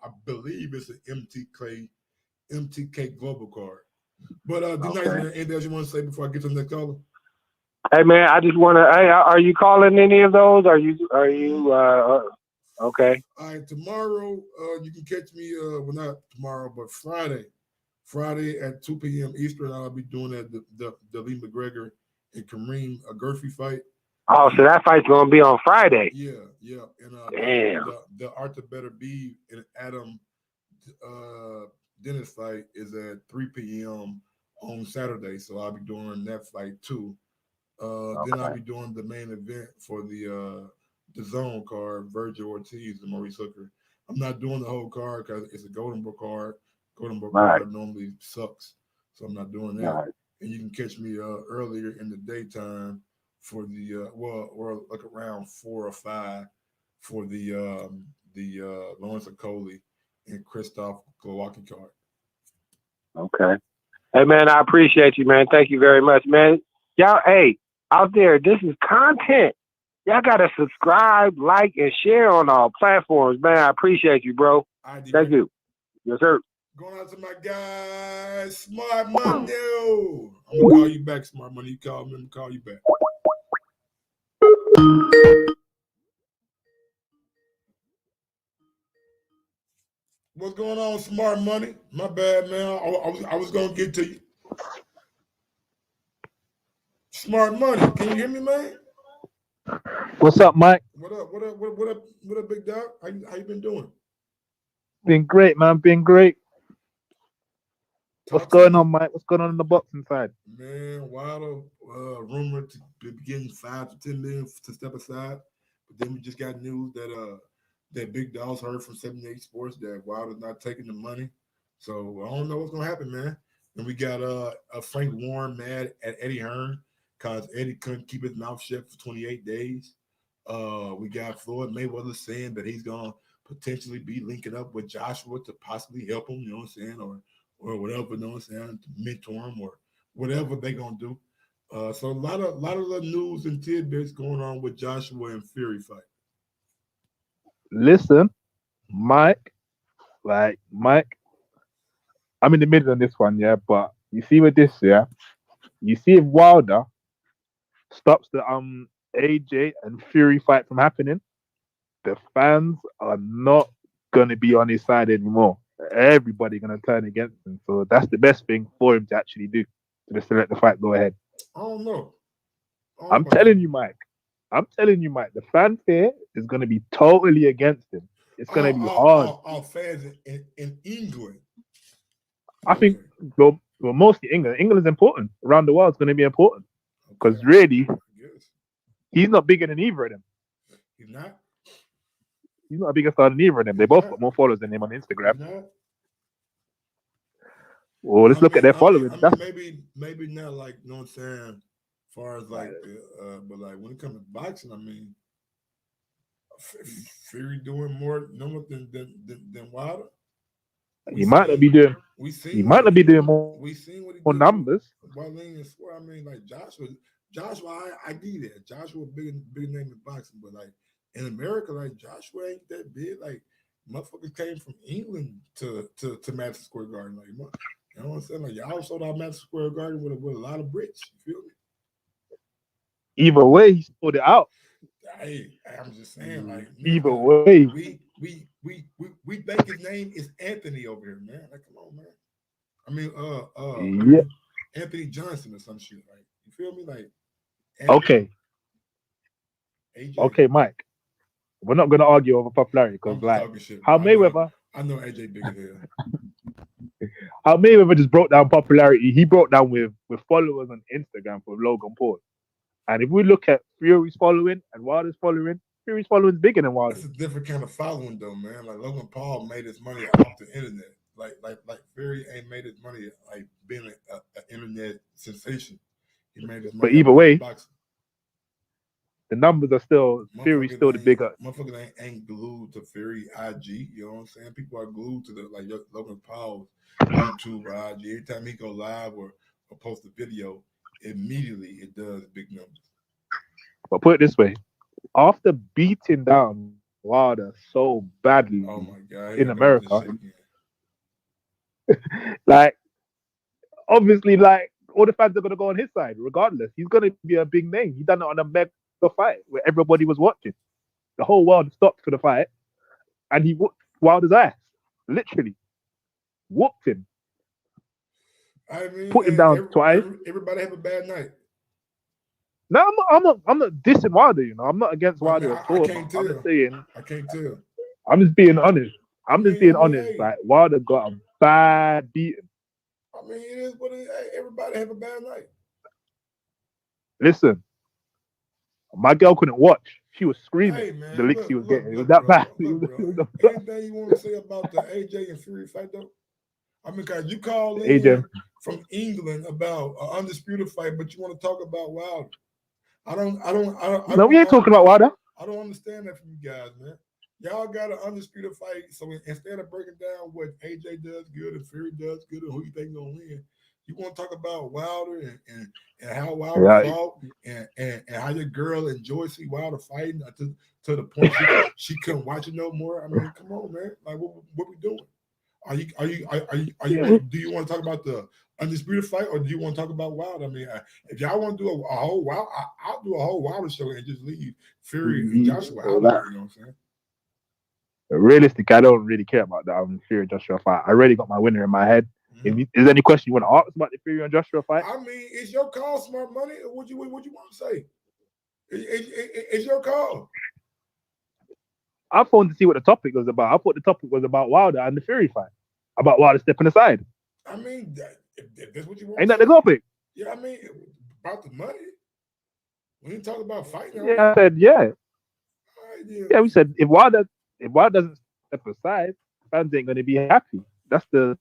I believe it's an MTK Global card. But nice, man. Anything else you want to say before I get to the next caller?
Hey man, I just want to. Hey, are you calling any of those? Are you
Okay.
All right, tomorrow, you can catch me, well, not tomorrow, but Friday at 2 p.m. Eastern. I'll be doing the Lee McGregor and Kareem Murphy fight.
Oh, so that fight's gonna be on Friday.
Yeah. And
Damn.
the Art to Better Be and Adam Dennis fight is at 3 p.m. on Saturday. So I'll be doing that fight too. Then I'll be doing the main event for the Zone card, Virgil Ortiz and Maurice Hooker. I'm not doing the whole card because it's a Golden Boy card. Golden Boy card normally sucks, so I'm not doing that.
Right.
And you can catch me earlier in the daytime for the or like around 4 or 5 for the Lawrence Okoli and Christoph Glowacki card.
Okay. Hey man, I appreciate you, man. Thank you very much, man. Y'all, hey, out there, this is content. Y'all gotta subscribe, like, and share on all platforms, man. I appreciate you, bro. Thank you. Yes, sir.
Going out to my guy, Smart Money. I'm gonna call you back, Smart Money. You call me, I'm gonna call you back. What's going on, Smart Money? My bad, man. I was gonna get to you. Smart Money, can you hear me, man?
What's up, Mike?
What up, big dog? How you been doing?
Been great, man. Been great. What's going on, Mike? What's going on in the boxing side?
Man, Wilder rumored to be getting 5 to 10 million to step aside, but then we just got news that that Big Dog's heard from 78 Sports that Wilder's not taking the money. So I don't know what's gonna happen, man. And we got Frank Warren mad at Eddie Hearn because Eddie couldn't keep his mouth shut for 28 days. We got Floyd Mayweather saying that he's gonna potentially be linking up with Joshua to possibly help him, you know what I'm saying, or whatever, you know what I'm saying, to mentor him or whatever they're gonna do. So a lot of the news and tidbits going on with Joshua and Fury fight.
Listen, Mike, I'm in the middle on this one, yeah, but you see with this, yeah, you see if Wilder stops the AJ and Fury fight from happening, the fans are not gonna be on his side anymore. Everybody gonna turn against him. So that's the best thing for him to actually do, to just let the fight go ahead.
I don't know.
I'm telling you, Mike. The fanfare is gonna be totally against him. It's gonna be hard.
All fans in England.
I think, well, mostly England. England is important. Around the world, it's gonna be important because really, he's not bigger than either of them.
He's not.
He's not a bigger star than either of them. They both got more followers than him on Instagram. Well, let's look at their following.
Maybe not like, you know what I'm saying, as far as like, but like when it comes to boxing, I mean, Fury doing more numbers than Wilder.
He might not be doing. He might not be doing more.
We seen what he
more
did
numbers.
Wallin and Swear. I mean, like Joshua, I get that. Joshua big name in boxing, but like in America, like Joshua ain't that big. Like motherfuckers came from England to Madison Square Garden. Like, you know what I'm saying? Like y'all sold out Madison Square Garden with a lot of bricks. You feel me?
Either way, he sold it out.
Hey, I'm just saying, like
either way,
we think his name is Anthony over here, man. Like, come on, man. I mean, Anthony Johnson or some shit. Like, you feel me? Like, Anthony,
okay, AJ. Okay, Mike. We're not gonna argue over popularity because, like, how Mayweather.
I know AJ big as hell.
How Mayweather just broke down popularity. He broke down with followers on Instagram for Logan Paul. And if we look at Fury's following and Wilder's following, Fury's following is bigger than Wilder.
It's a different kind of following, though, man. Like Logan Paul made his money off the internet. Like Fury ain't made his money like being an internet sensation. He made his money.
But either way, the numbers are still Fury's still the bigger.
Motherfuckers ain't glued to Fury IG. You know what I'm saying? People are glued to the like Logan Paul's YouTube or IG. Every time he go live or post a video, immediately it does big numbers.
But put it this way, after beating down Wilder so badly in America, like obviously, like all the fans are gonna go on his side, regardless. He's gonna be a big name. He done it on a mega fight where everybody was watching. The whole world stopped for the fight, and he whooped Wilder's ass. Literally. Whooped him.
I mean,
Put him down twice.
Everybody have a bad night.
No, I'm not dissing Wilder, you know. I'm not against Wilder at all.
I can't tell.
I'm just saying.
I can't tell.
I'm just being honest. I'm just being honest.
Hey.
Like Wilder got a bad beating.
I mean, it is what it is. Hey, everybody have a bad night.
Listen, my girl couldn't watch. She was screaming.
Hey, man,
the licks he was getting. It was that bad.
Anything you want to say about the AJ and Fury fight, though? I mean, cause you called in
AJ
from England about an undisputed fight, but you want to talk about Wilder.
No, we ain't talking about Wilder.
I don't understand that from you guys, man. Y'all got an undisputed fight, so instead of breaking down what AJ does good and Fury does good and who you think gonna win, you want to talk about Wilder and how Wilder fought and how your girl enjoys see Wilder fighting to the point she couldn't watch it no more. I mean, come on, man. Like, what we doing? Are you do you want to talk about the undisputed fight, or do you want to talk about Wilder? I mean, if y'all want to do a whole Wilder, I'll do a whole Wilder show and just leave Fury and Joshua out. You know what I'm saying?
Realistically, I don't really care about that Fury and Joshua fight. I already got my winner in my head. If there's any question you want to ask about the Fury and Joshua fight,
I mean, it's your call, Smart Money. What you want to say? It's your call.
I phoned to see what the topic was about. I thought the topic was about Wilder and the Fury fight, about Wilder stepping aside.
I mean, if that's what you want.
Ain't that the topic?
Yeah, I mean, about the money. We didn't talk about fighting.
Yeah, I said yeah.
Right,
Yeah, we said if Wilder doesn't step aside, fans ain't going to be happy. That's the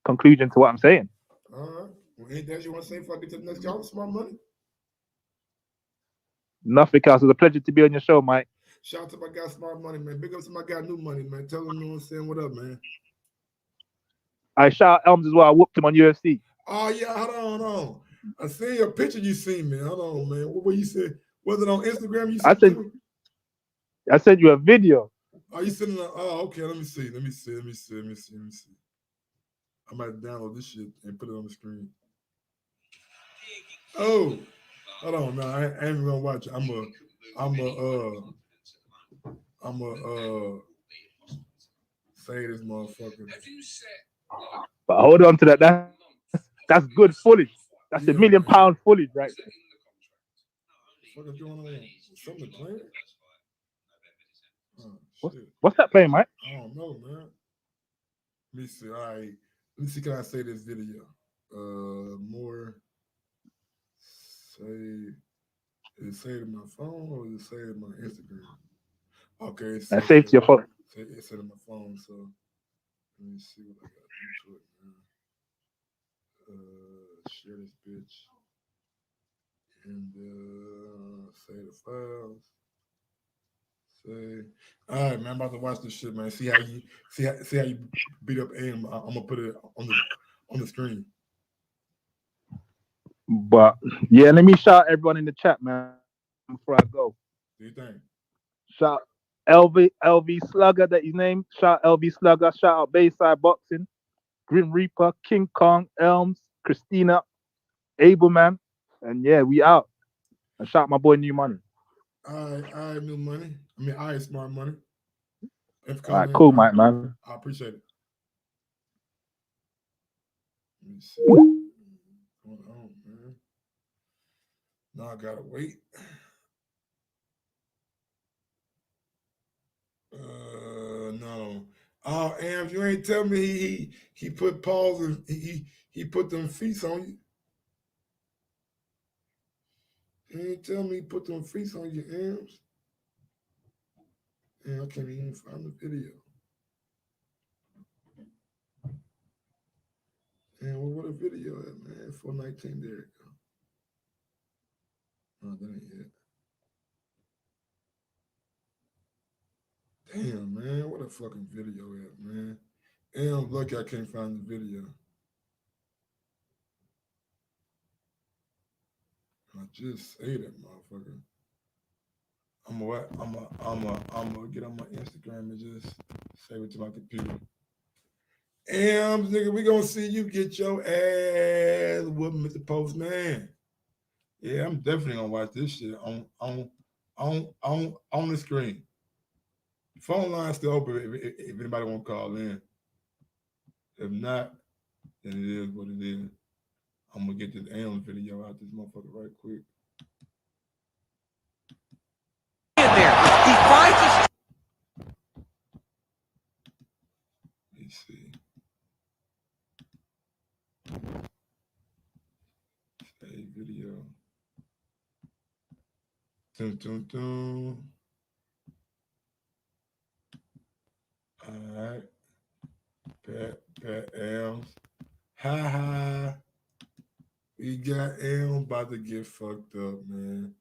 conclusion to what I'm saying.
All right. Well, anything else you want to say before I get to the next call, Smart Money?
Nothing else. It was a pleasure to be on your show, Mike.
Shout out to my guy Smart Money, man. Big up to my guy New Money, man. Tell him, you know what I'm saying, what up, man.
I shout out Elms as well. I whooped him on UFC.
Oh, yeah, hold on. I seen your picture you seen, man. Hold on, man. What you said? Was it on Instagram you sent?
I sent you a video.
Oh, you sending okay. Let me see. I might download this shit and put it on the screen. Oh, hold on. No, I ain't even gonna watch it. I'm say this motherfucker.
But hold on to that. That's good footage. That's $1 million footage right there.
What is going on? Something playing?
What's that playing, Mike?
I don't know, man. Let me see. All right. Let me see. Can I say this video? More. Say. Is it saved in my phone or is it saved in my Instagram? Okay.
I saved to your phone.
It's saved in my phone. So let me see what I got to do to it, man. Share this bitch. And save the files. Say, all right, man. I'm about to watch this shit, man. See how you beat up aim. I'm gonna put it on the screen.
But yeah, let me shout everyone in the chat, man. Before I go,
Do you think?
Shout LV Slugger, that his name. Shout LV Slugger. Shout out Bayside Boxing, Grim Reaper, King Kong, Elms, Christina, Abelman, and yeah, we out. And shout out my boy New Money.
All right, New Money. I mean, all right, Smart Money.
All right, cool, Mike, man.
I appreciate it. Let me see. What's going on, man? Now I gotta wait. No. Oh, Ams, you ain't tell me he put paws and he put them feet on you. You ain't tell me he put them feet on your Ams. And I can't even find the video. And what a video at, man. 419, there it go. Oh, that ain't it. Damn, man. What a fucking video at, man. And I'm lucky I can't find the video. I just say that, motherfucker. I'm gonna get on my Instagram and just save it to my computer. And nigga, we gonna see you get your ass whooped, Mr. Postman. Yeah, I'm definitely gonna watch this shit on the screen. Phone line's still open if anybody want to call in. If not, then it is what it is. I'm gonna get this Am video out this motherfucker right quick.
In there, he finds his.
Let me see. Hey, video. Dun, dun, dun. All right. Pat Elms. Ha. We got Elm about to get fucked up, man.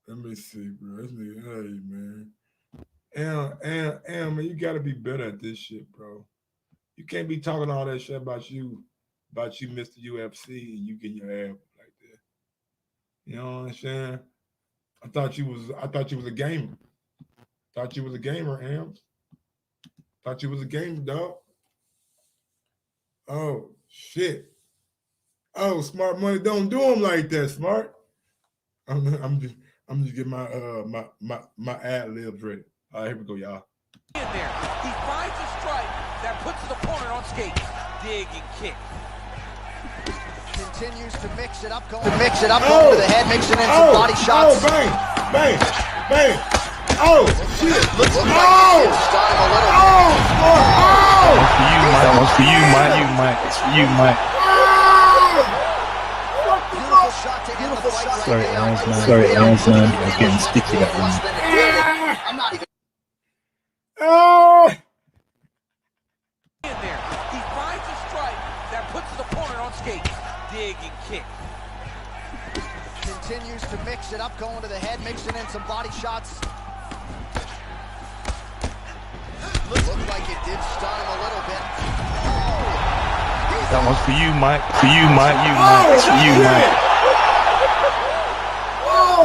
Let me see, bro. This nigga, hey, man. Elm, man, you gotta be better at this shit, bro. You can't be talking all that shit about you Mr. UFC, and you getting your ass like that. You know what I'm saying? I thought you was a gamer. Thought you was a gamer, Ams. Thought you was a gamer, dog. Oh shit. Oh, Smart Money, don't do them like that, Smart. I'm just getting my ad libs ready. All right, here we go, y'all.
In there, he finds a strike that puts his opponent on skates. Dig and kick.
Continues to mix it up, going to the head, mixing in some body shots.
Oh, bang. Oh, shit.
Looks like he style a little.
That was for you, Mike. You, Mike. It's for you, Mike.
Beautiful shot to end the fight.
Sorry, Aaron's man. I'm getting sticky that one.
I'm not even.
In there, he finds a strike that puts his opponent on skates. Dig and kick.
Continues to mix it up, going to the head, mixing in some body shots. Looked like it did stun him a little bit.
That one's for you, Mike. For you, Mike. You, Mike. It's for you, Mike.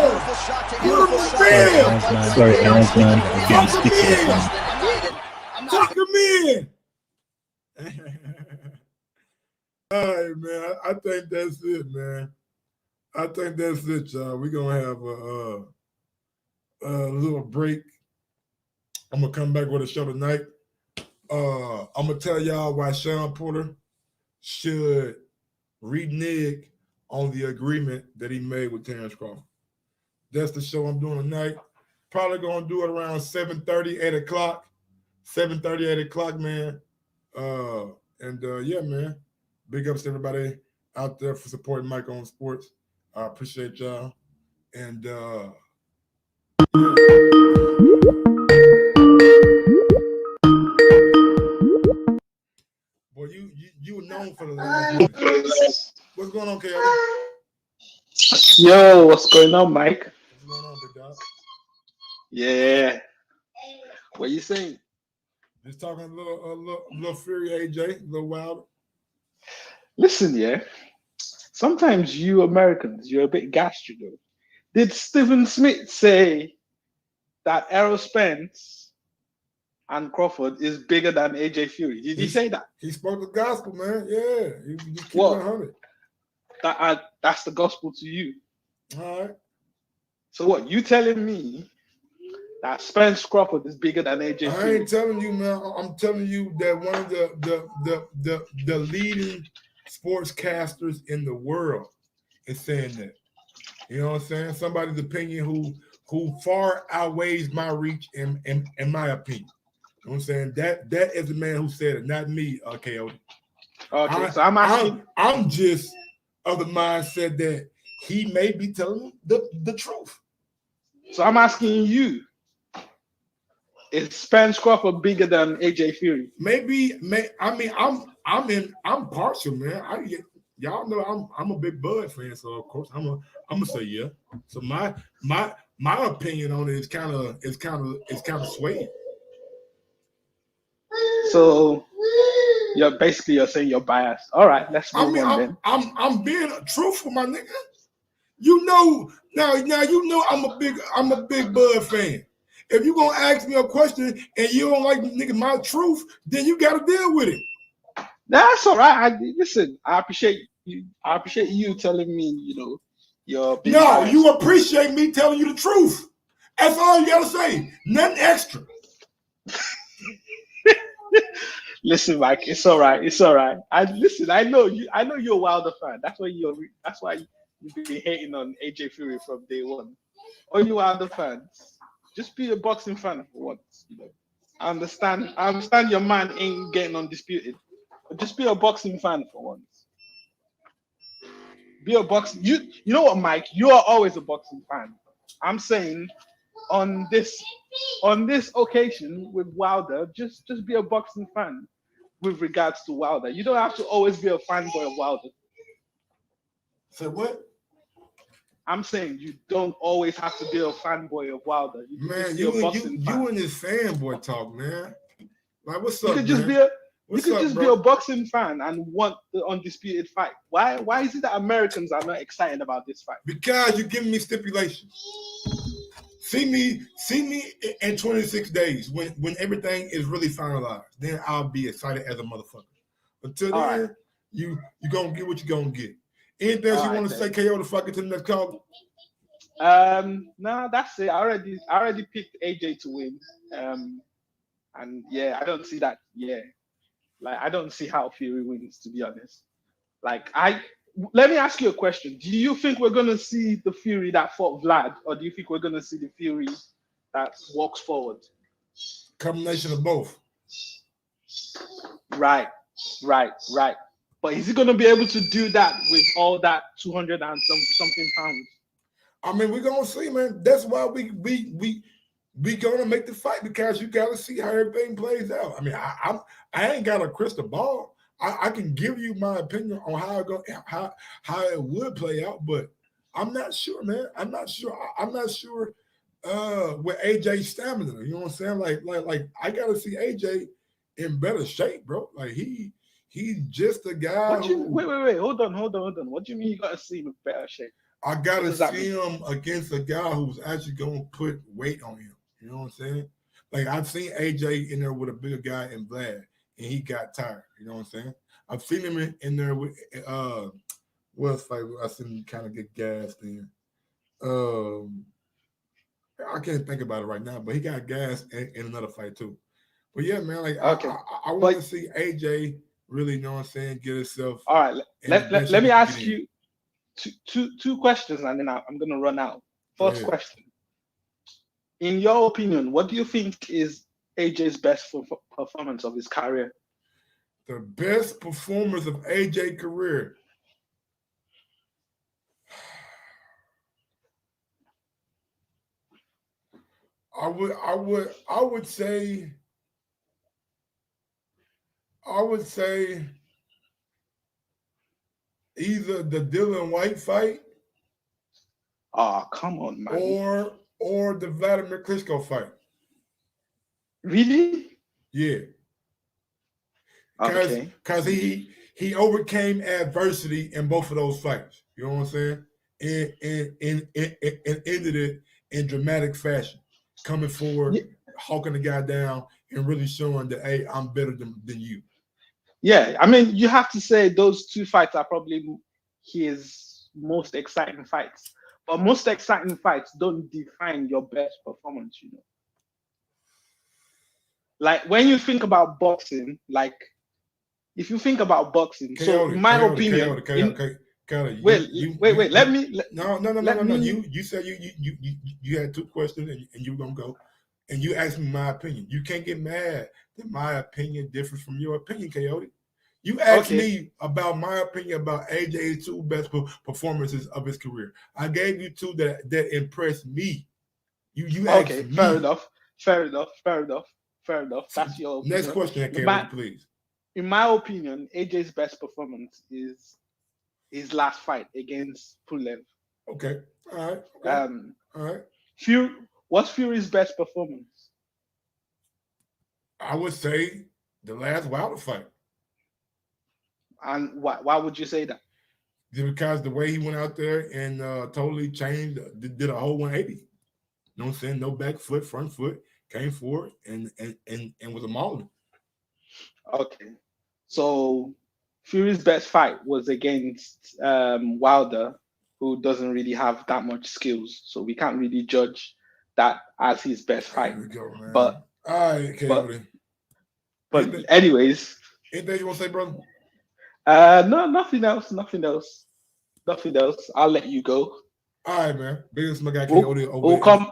Beautiful shot to end the fight.
Sorry, Aaron's man. I'm getting sticky that one.
Tuck him in. All right, man. I think that's it, man. I think that's it, y'all. We're gonna have a little break. I'm gonna come back with a show tonight. I'm gonna tell y'all why Sean Porter should renege on the agreement that he made with Terrence Crawford. That's the show I'm doing tonight. Probably gonna do it around 7:30, 8 o'clock. 7:30, 8 o'clock, man. Yeah, man. Big ups to everybody out there for supporting Mike on Sports. I appreciate y'all. And boy, you were known for the last. What's going on, Kelly?
Yo, what's going on, Mike?
What's going on, big dog?
Yeah. What you saying?
Just talking a little Fury, AJ, a little Wilder.
Listen, yeah. Sometimes you Americans, you're a bit gassed, you know. Did Stephen Smith say that Errol Spence and Crawford is bigger than AJ Fury? Did he say that?
He spoke the gospel, man. Yeah. You keep
What?
100.
That's the gospel to you.
All right.
So what? You telling me that Spence Crawford is bigger than AJ
I
Fury?
ain't telling you, man. I'm telling you that one of the leading sportscasters in the world is saying that. You know what I'm saying? Somebody's opinion who far outweighs my reach in my opinion. You know what I'm saying? That is the man who said it, not me, Coyote.
Okay, so I'm asking.
I'm just of the mindset that he may be telling the truth.
So I'm asking you, is Spence Crawford bigger than AJ Fury?
I'm partial, man. Y'all know I'm a big Bud fan, so of course I'm gonna say yeah. So my opinion on it is kind of swayed.
So you're saying you're biased. All right, let's move on then.
I'm being truthful, my nigga. You know now you know I'm a big Bud fan. If you're gonna ask me a question and you don't like my truth, then you gotta deal with it.
That's all right. Listen, I appreciate you. I appreciate you telling me, you're being biased.
You appreciate me telling you the truth. That's all you gotta say. Nothing extra.
Listen, Mike, it's all right. It's all right. I listen. I know you. I know you're a Wilder fan. That's why you're. That's why you've been hating on AJ Fury from day one. All you Wilder fans, just be a boxing fan for once. You know, I understand. I understand your man ain't getting undisputed, but just be a boxing fan for once. Be a boxing. You know what, Mike? You are always a boxing fan. I'm saying on this occasion with Wilder, just be a boxing fan with regards to Wilder. You don't have to always be a fanboy of Wilder.
So what?
I'm saying you don't always have to be a fanboy of Wilder. You can
Man,
just be
you
a boxing fan.
and this fanboy talk, man. Like, what's
You
up,
could just
man?
be a
What's
you could
up,
just
bro?
be a boxing fan and want the undisputed fight. Why is it that Americans are not excited about this fight?
Because you're giving me stipulations. See me in 26 days when everything is really finalized. Then I'll be excited as a motherfucker. Until then,
All right.
you gonna get what you gonna get. Anything else you want to say, KO, to fuck it to the next call?
No, that's it. I already picked AJ to win. And yeah, I don't see that. Yeah, like I don't see how Fury wins, to be honest. Let me ask you a question. Do you think we're gonna see the Fury that fought Vlad, or do you think we're gonna see the Fury that walks forward?
Combination of both.
Right. But is he gonna be able to do that with all that 200 and something pounds?
I mean, we're gonna see, man. That's why we gonna make the fight, because you gotta see how everything plays out. I mean, I ain't got a crystal ball. I can give you my opinion on how it would play out, but I'm not sure, man. I'm not sure with AJ's stamina. You know what I'm saying? Like I gotta see AJ in better shape, bro. Like he's just a guy.
Wait, hold on. What do you mean you gotta see him in better shape?
I gotta see him against a guy who's actually gonna put weight on him. You know what I'm saying? Like, I've seen AJ in there with a bigger guy in Vlad, and he got tired. You know what I'm saying? I've seen him in there with what fight I seen him kind of get gassed in. I can't think about it right now, but he got gassed in another fight too. But yeah, man, like
okay.
I want to see AJ really, you know what I'm saying, get himself.
All right, let me ask you two questions, and then I'm gonna run out. First question. In your opinion, what do you think is AJ's best performance of his career?
The best performance of AJ's career. I would say either the Dylan White fight.
Oh, come on, man.
Or the Vladimir Klitschko fight.
Really?
Yeah.
Okay.
Because he overcame adversity in both of those fights. You know what I'm saying? And ended it in dramatic fashion. Coming forward, hawking the guy down, and really showing that, hey, I'm better than you.
Yeah, I mean, you have to say those two fights are probably his most exciting fights. But most exciting fights don't define your best performance, you know. Like, when you think about boxing, like, if you think about boxing, so in my opinion, wait, let me.
No. You said you had two questions and you were gonna go, and you asked me my opinion. You can't get mad that my opinion differs from your opinion, Coyote. You asked me about my opinion about AJ's two best performances of his career. I gave you two that impressed me. You asked me.
Fair enough. That's your opinion.
Next question, Coyote, please.
In my opinion, AJ's best performance is his last fight against Pulev.
Okay. All right. All right.
What's Fury's best performance?
I would say the last Wilder fight.
And why would you say that?
Because the way he went out there and totally changed, did a whole 180. You know what I'm saying? No back foot, front foot, came forward and was a mauler.
Okay. So Fury's best fight was against Wilder, who doesn't really have that much skills. So we can't really judge that as his best fight.
There we go, man.
But
All right, Coyote.
But anyways.
Anything you want to say, brother?
No, nothing else. I'll let you go.
All right, man. Biggest my guy
Coyote over.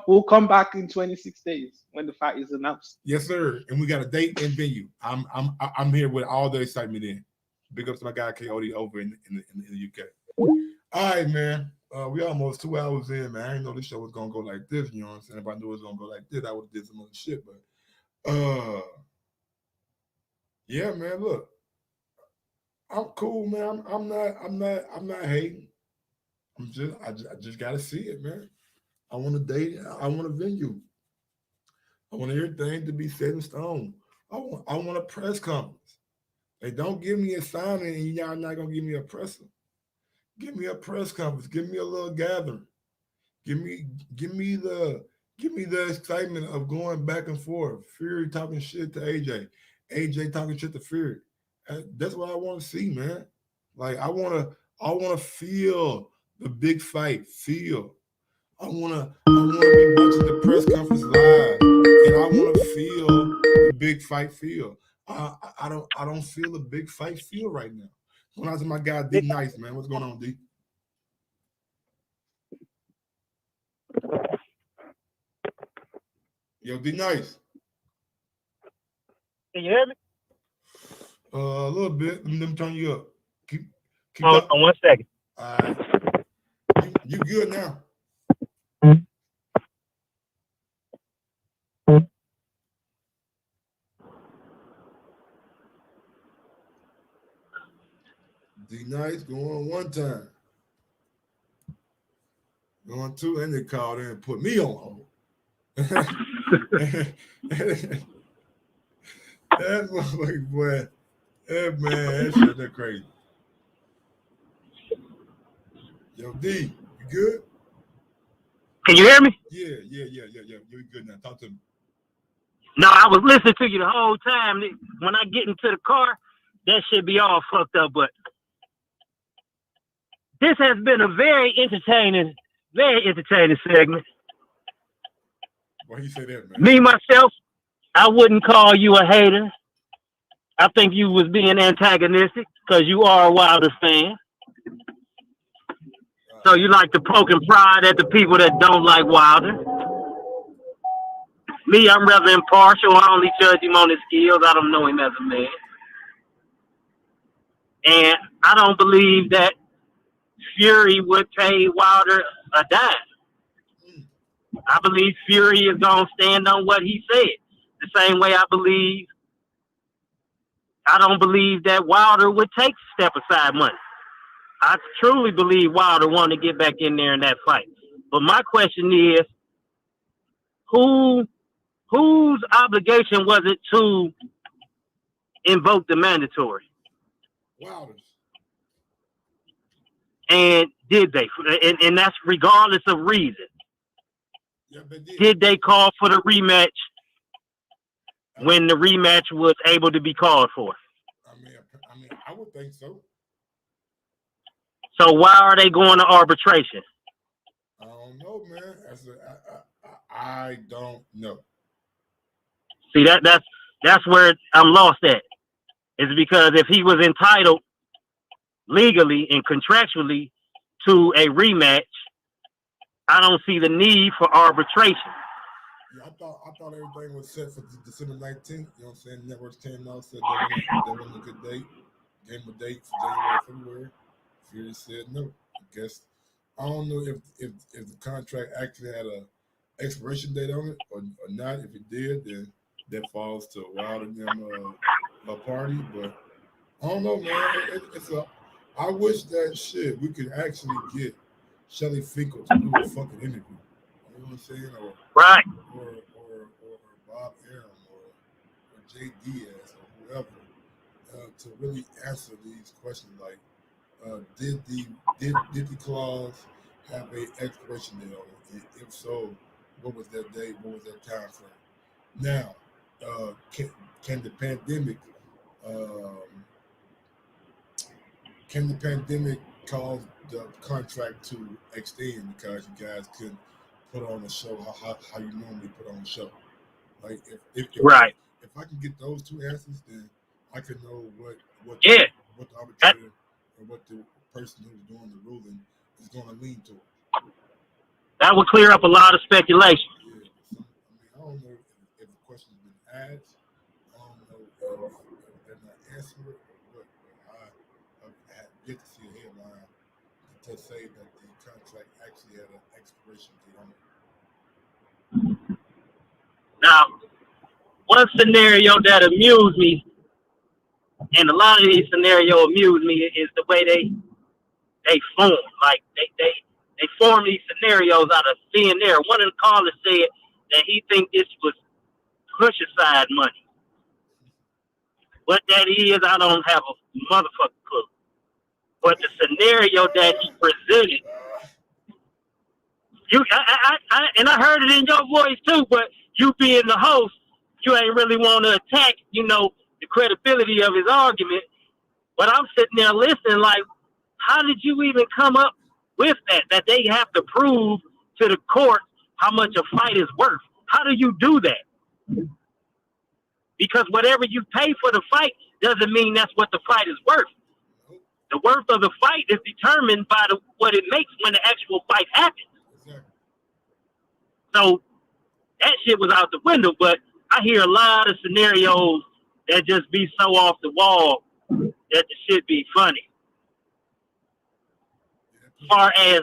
We'll come back in 26 days when the fight is announced.
Yes, sir. And we got a date and venue. I'm here with all the excitement in. Big up to my guy Coyote over in the UK. All right, man. We almost 2 hours in, man. I didn't know this show was gonna go like this. You know what I'm saying? If I knew it was gonna go like this, I would have did some other shit. But yeah, man. Look, I'm cool, man. I'm not hating. I just gotta see it, man. I want a date. I want a venue. I want everything to be set in stone. I want a press conference. They don't give me a signing and y'all not gonna give me a presser. Give me a press conference. Give me a little gathering. Give me the excitement of going back and forth. Fury talking shit to AJ. AJ talking shit to Fury. That's what I want to see, man. Like I want to feel the big fight. I want to be watching the press conference live, and I want to feel the big fight feel. I don't feel the big fight feel right now. When I was my guy D Nice, man. What's going on, D? Yo, D Nice.
Can you hear me?
A little bit. Let me turn you up. Keep
on 1 second.
All right. You good now? D Nice going one time. Going two, and they called in and put me on hold. That's like, boy. That man, that shit, that crazy. Yo, D, you good?
Can you hear me?
Yeah. You good now. Talk to me.
No, I was listening to you the whole time. When I get into the car, that shit be all fucked up. But this has been a very entertaining segment.
Why you say that, man?
Me, myself, I wouldn't call you a hater. I think you was being antagonistic because you are a Wilder fan. So you like to poke and prod at the people that don't like Wilder. Me, I'm rather impartial. I only judge him on his skills. I don't know him as a man. And I don't believe that Fury would pay Wilder a dime. I believe Fury is going to stand on what he said. The same way I don't believe that Wilder would take step-aside money. I truly believe Wilder wanted to get back in there in that fight. But my question is, whose obligation was it to invoke the mandatory?
Wilder's.
And did they? And that's regardless of reason.
Yeah,
did they call for the rematch when the rematch was able to be called for?
I mean, I would think so.
So why are they going to arbitration?
I don't know, man. I don't know.
See, that's where I'm lost at. It's because if he was entitled legally and contractually to a rematch, I don't see the need for arbitration.
Yeah, I thought everything was set for December 19th. You know what I'm saying? Networks came out, said that wasn't a good date. Gave him a date for January, February. Fury said no. I guess I don't know if the contract actually had a expiration date on it or not. If it did, then that falls to Wilder and them a party. But I don't know, man. I wish that shit we could actually get Shelly Finkel to do a fucking interview. You know what I'm saying? Or Bob Arum or Jay Diaz or whoever to really answer these questions like did the clause have a expiration date on it? If so, what was that date? What was that time frame? Now, can the pandemic cause the contract to extend because you guys couldn't put on a show how you normally put on a show? Like if
Right.
if I can get those two answers, then I can know what
Yeah.
what the arbitrator or what the person who's doing the ruling is going to lean toward.
That would clear up a lot of speculation.
Yeah, I don't know if the question's been asked. I don't know if they're not answering it or what. But I have yet to see a headline to say that the contract actually had an expiration date on it.
Now, one scenario that amused me, and a lot of these scenarios amuse me, is the way they form. Like they form these scenarios out of thin air. One of the callers said that he think this was push aside money. What that is, I don't have a motherfucking clue. But the scenario that he presented, and I heard it in your voice too. But you being the host, you ain't really want to attack, the credibility of his argument. But I'm sitting there listening, like, how did you even come up with that? That they have to prove to the court how much a fight is worth. How do you do that? Because whatever you pay for the fight doesn't mean that's what the fight is worth. The worth of the fight is determined by what it makes when the actual fight happens. So that shit was out the window, but I hear a lot of scenarios that just be so off the wall that the shit be funny. Far as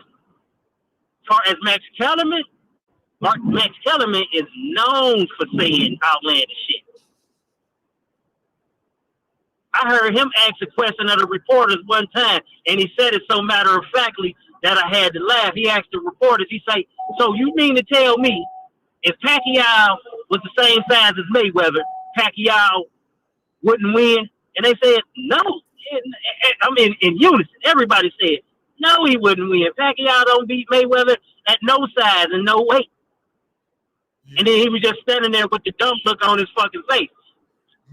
Max Kellerman, Max Kellerman is known for saying outlandish shit. I heard him ask a question of the reporters one time, and he said it so matter-of-factly that I had to laugh. He asked the reporters, he said, so you mean to tell me if Pacquiao was the same size as Mayweather, Pacquiao wouldn't win? And they said, no. I mean, in unison, everybody said, no, he wouldn't win. Pacquiao don't beat Mayweather at no size and no weight. And then he was just standing there with the dumb look on his fucking face.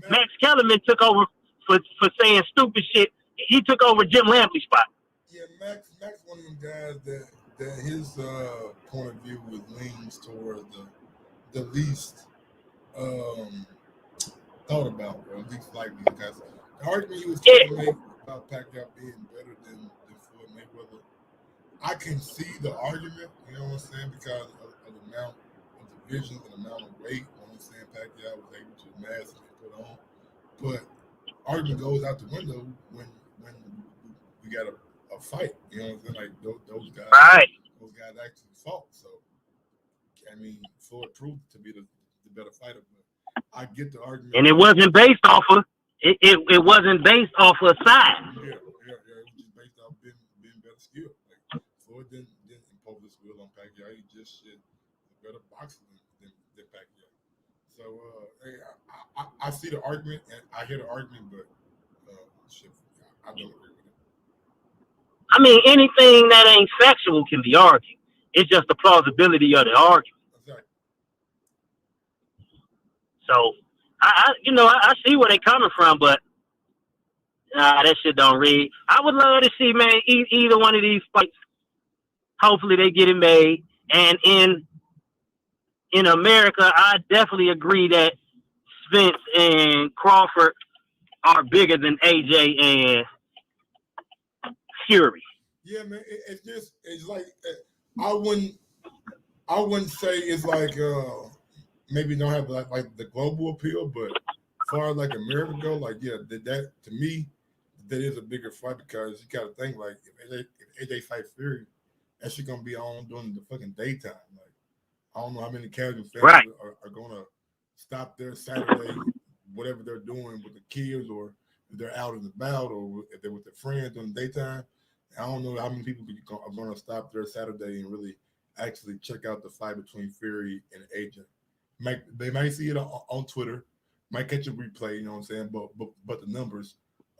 Max Kellerman took over for saying stupid shit. He took over Jim Lampley's spot.
Yeah, Max one of them guys that his point of view leans toward the least thought about, or at least likely. Because the argument he was trying to make about Pacquiao being better than Floyd Mayweather, I can see the argument, you know what I'm saying, because of the amount of divisions and the amount of weight, you know what I'm saying, Pacquiao was able to mass and put on. But argument goes out the window when we got a fight, you know what I'm saying? Like those guys actually fought. So I mean, Floyd proved to be the better fighter, but I get the argument.
And it wasn't based off of it wasn't based off of size.
Yeah. It was just based off being better skilled. Like Floyd didn't impose his will on Pacquiao. He just shit a better boxer than Pacquiao. So I see the argument and I hear the argument, but I don't agree with it.
I mean, anything that ain't factual can be argued. It's just the plausibility of the argument.
Exactly.
So I see where they're coming from, but that shit don't read. I would love to see, man, either one of these fights. Hopefully they get it made. And in America, I definitely agree that Spence and Crawford are bigger than AJ and Fury.
Yeah, man. It's like I wouldn't say it's like maybe don't have like the global appeal, but as far as like America go, like that to me that is a bigger fight because you got to think like if AJ fight Fury, that shit gonna be on during the fucking daytime. Like I don't know how many casual fans are gonna stop their Saturday, whatever they're doing with the kids, or if they're out and about, or if they're with their friends during the daytime. I don't know how many people are going to stop their Saturday and really actually check out the fight between Fury and AJ. They might see it on Twitter, might catch a replay, you know what I'm saying? But the numbers,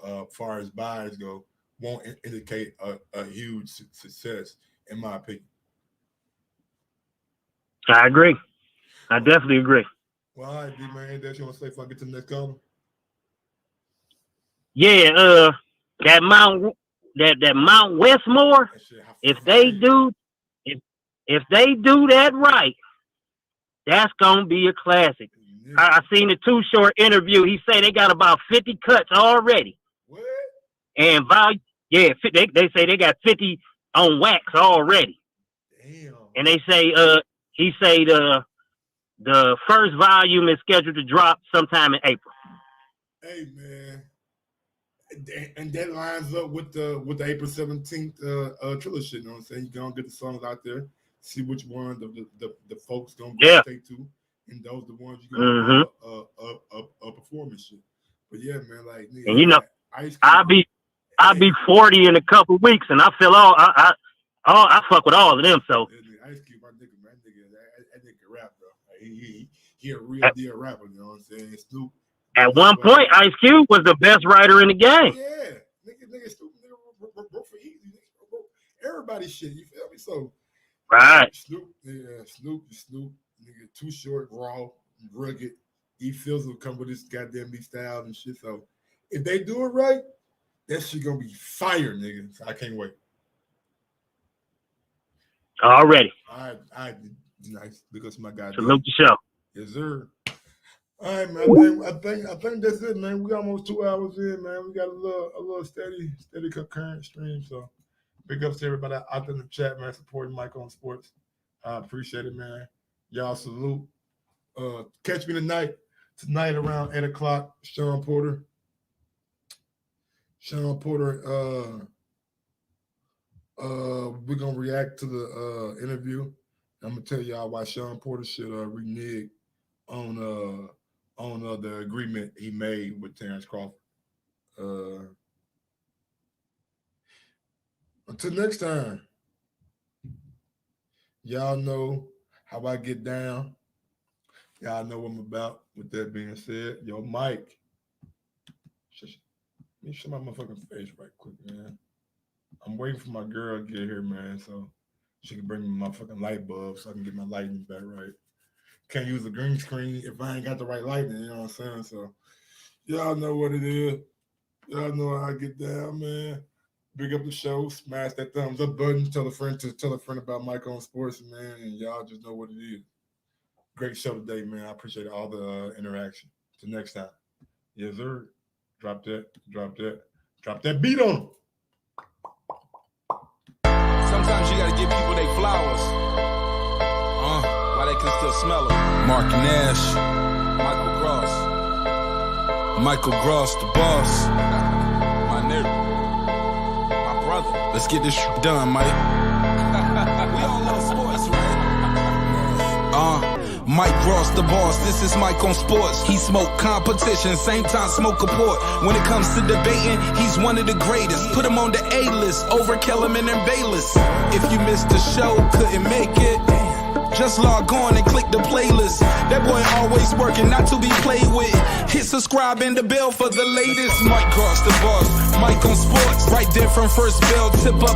as far as buys go, won't indicate a huge success, in my opinion.
I agree. I definitely agree.
Well, all right, D-Man, anything else you want to say before I get to the next caller?
Yeah, that Mount Westmore, if they do that right, that's gonna be a classic. I seen the Too Short interview. He say they got about 50 cuts already.
What?
And they say they got 50 on wax already.
Damn.
And they say he say the first volume is scheduled to drop sometime in April.
Hey man, and that lines up with the April 17th trilogy. You know what I'm saying? You gonna get the songs out there, see which one the folks gonna take to, and those the ones you gonna perform and shit. But yeah, man, like nigga,
and you know, I'll be 40 in a couple weeks, and I feel I fuck with all of them. So
Ice Cube, my nigga, man, that nigga rap, bro. Like, he a real deal rapper. You know what I'm saying? Snoop.
At one point, Ice Cube was the best writer in the game.
Yeah, nigga, Snoop, nigga, wrote for easy. Nigga, wrote everybody's shit. You feel me? So,
right.
Snoop, nigga, Too Short, raw, rugged. E Fields will come with his goddamn beat style and shit. So, if they do it right, that shit gonna be fire, nigga. So I can't wait.
Already.
All right, nice. Because my guy.
Salute the show.
Yes, sir. All right, man. I think that's it, man. We almost 2 hours in, man. We got a little steady concurrent stream. So big ups to everybody out there in the chat, man, supporting Mike on Sports. I appreciate it, man. Y'all salute. Catch me tonight around 8 o'clock. Sean Porter. We're gonna react to the interview. I'm gonna tell y'all why Sean Porter should renege on the agreement he made with Terrence Crawford. Until next time, y'all know how I get down. Y'all know what I'm about. With that being said, yo, Mike, let me show my motherfucking face right quick, man. I'm waiting for my girl to get here, man, so she can bring me my fucking light bulb so I can get my lighting back right. Can't use a green screen if I ain't got the right lighting, you know what I'm saying? So y'all know what it is. Y'all know how I get down, man. Big up the show, smash that thumbs up button, tell a friend about Mike on Sports, man, and y'all just know what it is. Great show today, man. I appreciate all the interaction. Till next time. Yes, sir. Drop that beat on them.
Sometimes you gotta give people their flowers. While they can still smell them. Mark Nash, Michael Gross, the boss. My nigga, my brother. Let's get this shit done, Mike. We all love sports, right? Mike Ross, the boss, this is Mike on Sports. He smoke competition, same time smoke a port. When it comes to debating, he's one of the greatest. Put him on the A-list, over Kellerman and Bayless. If you missed the show, couldn't make it, just log on and click the playlist. That boy always working, not to be played with. Hit subscribe and the bell for the latest. Mike Ross, the boss, Mike on Sports. Right there from first bell, tip up.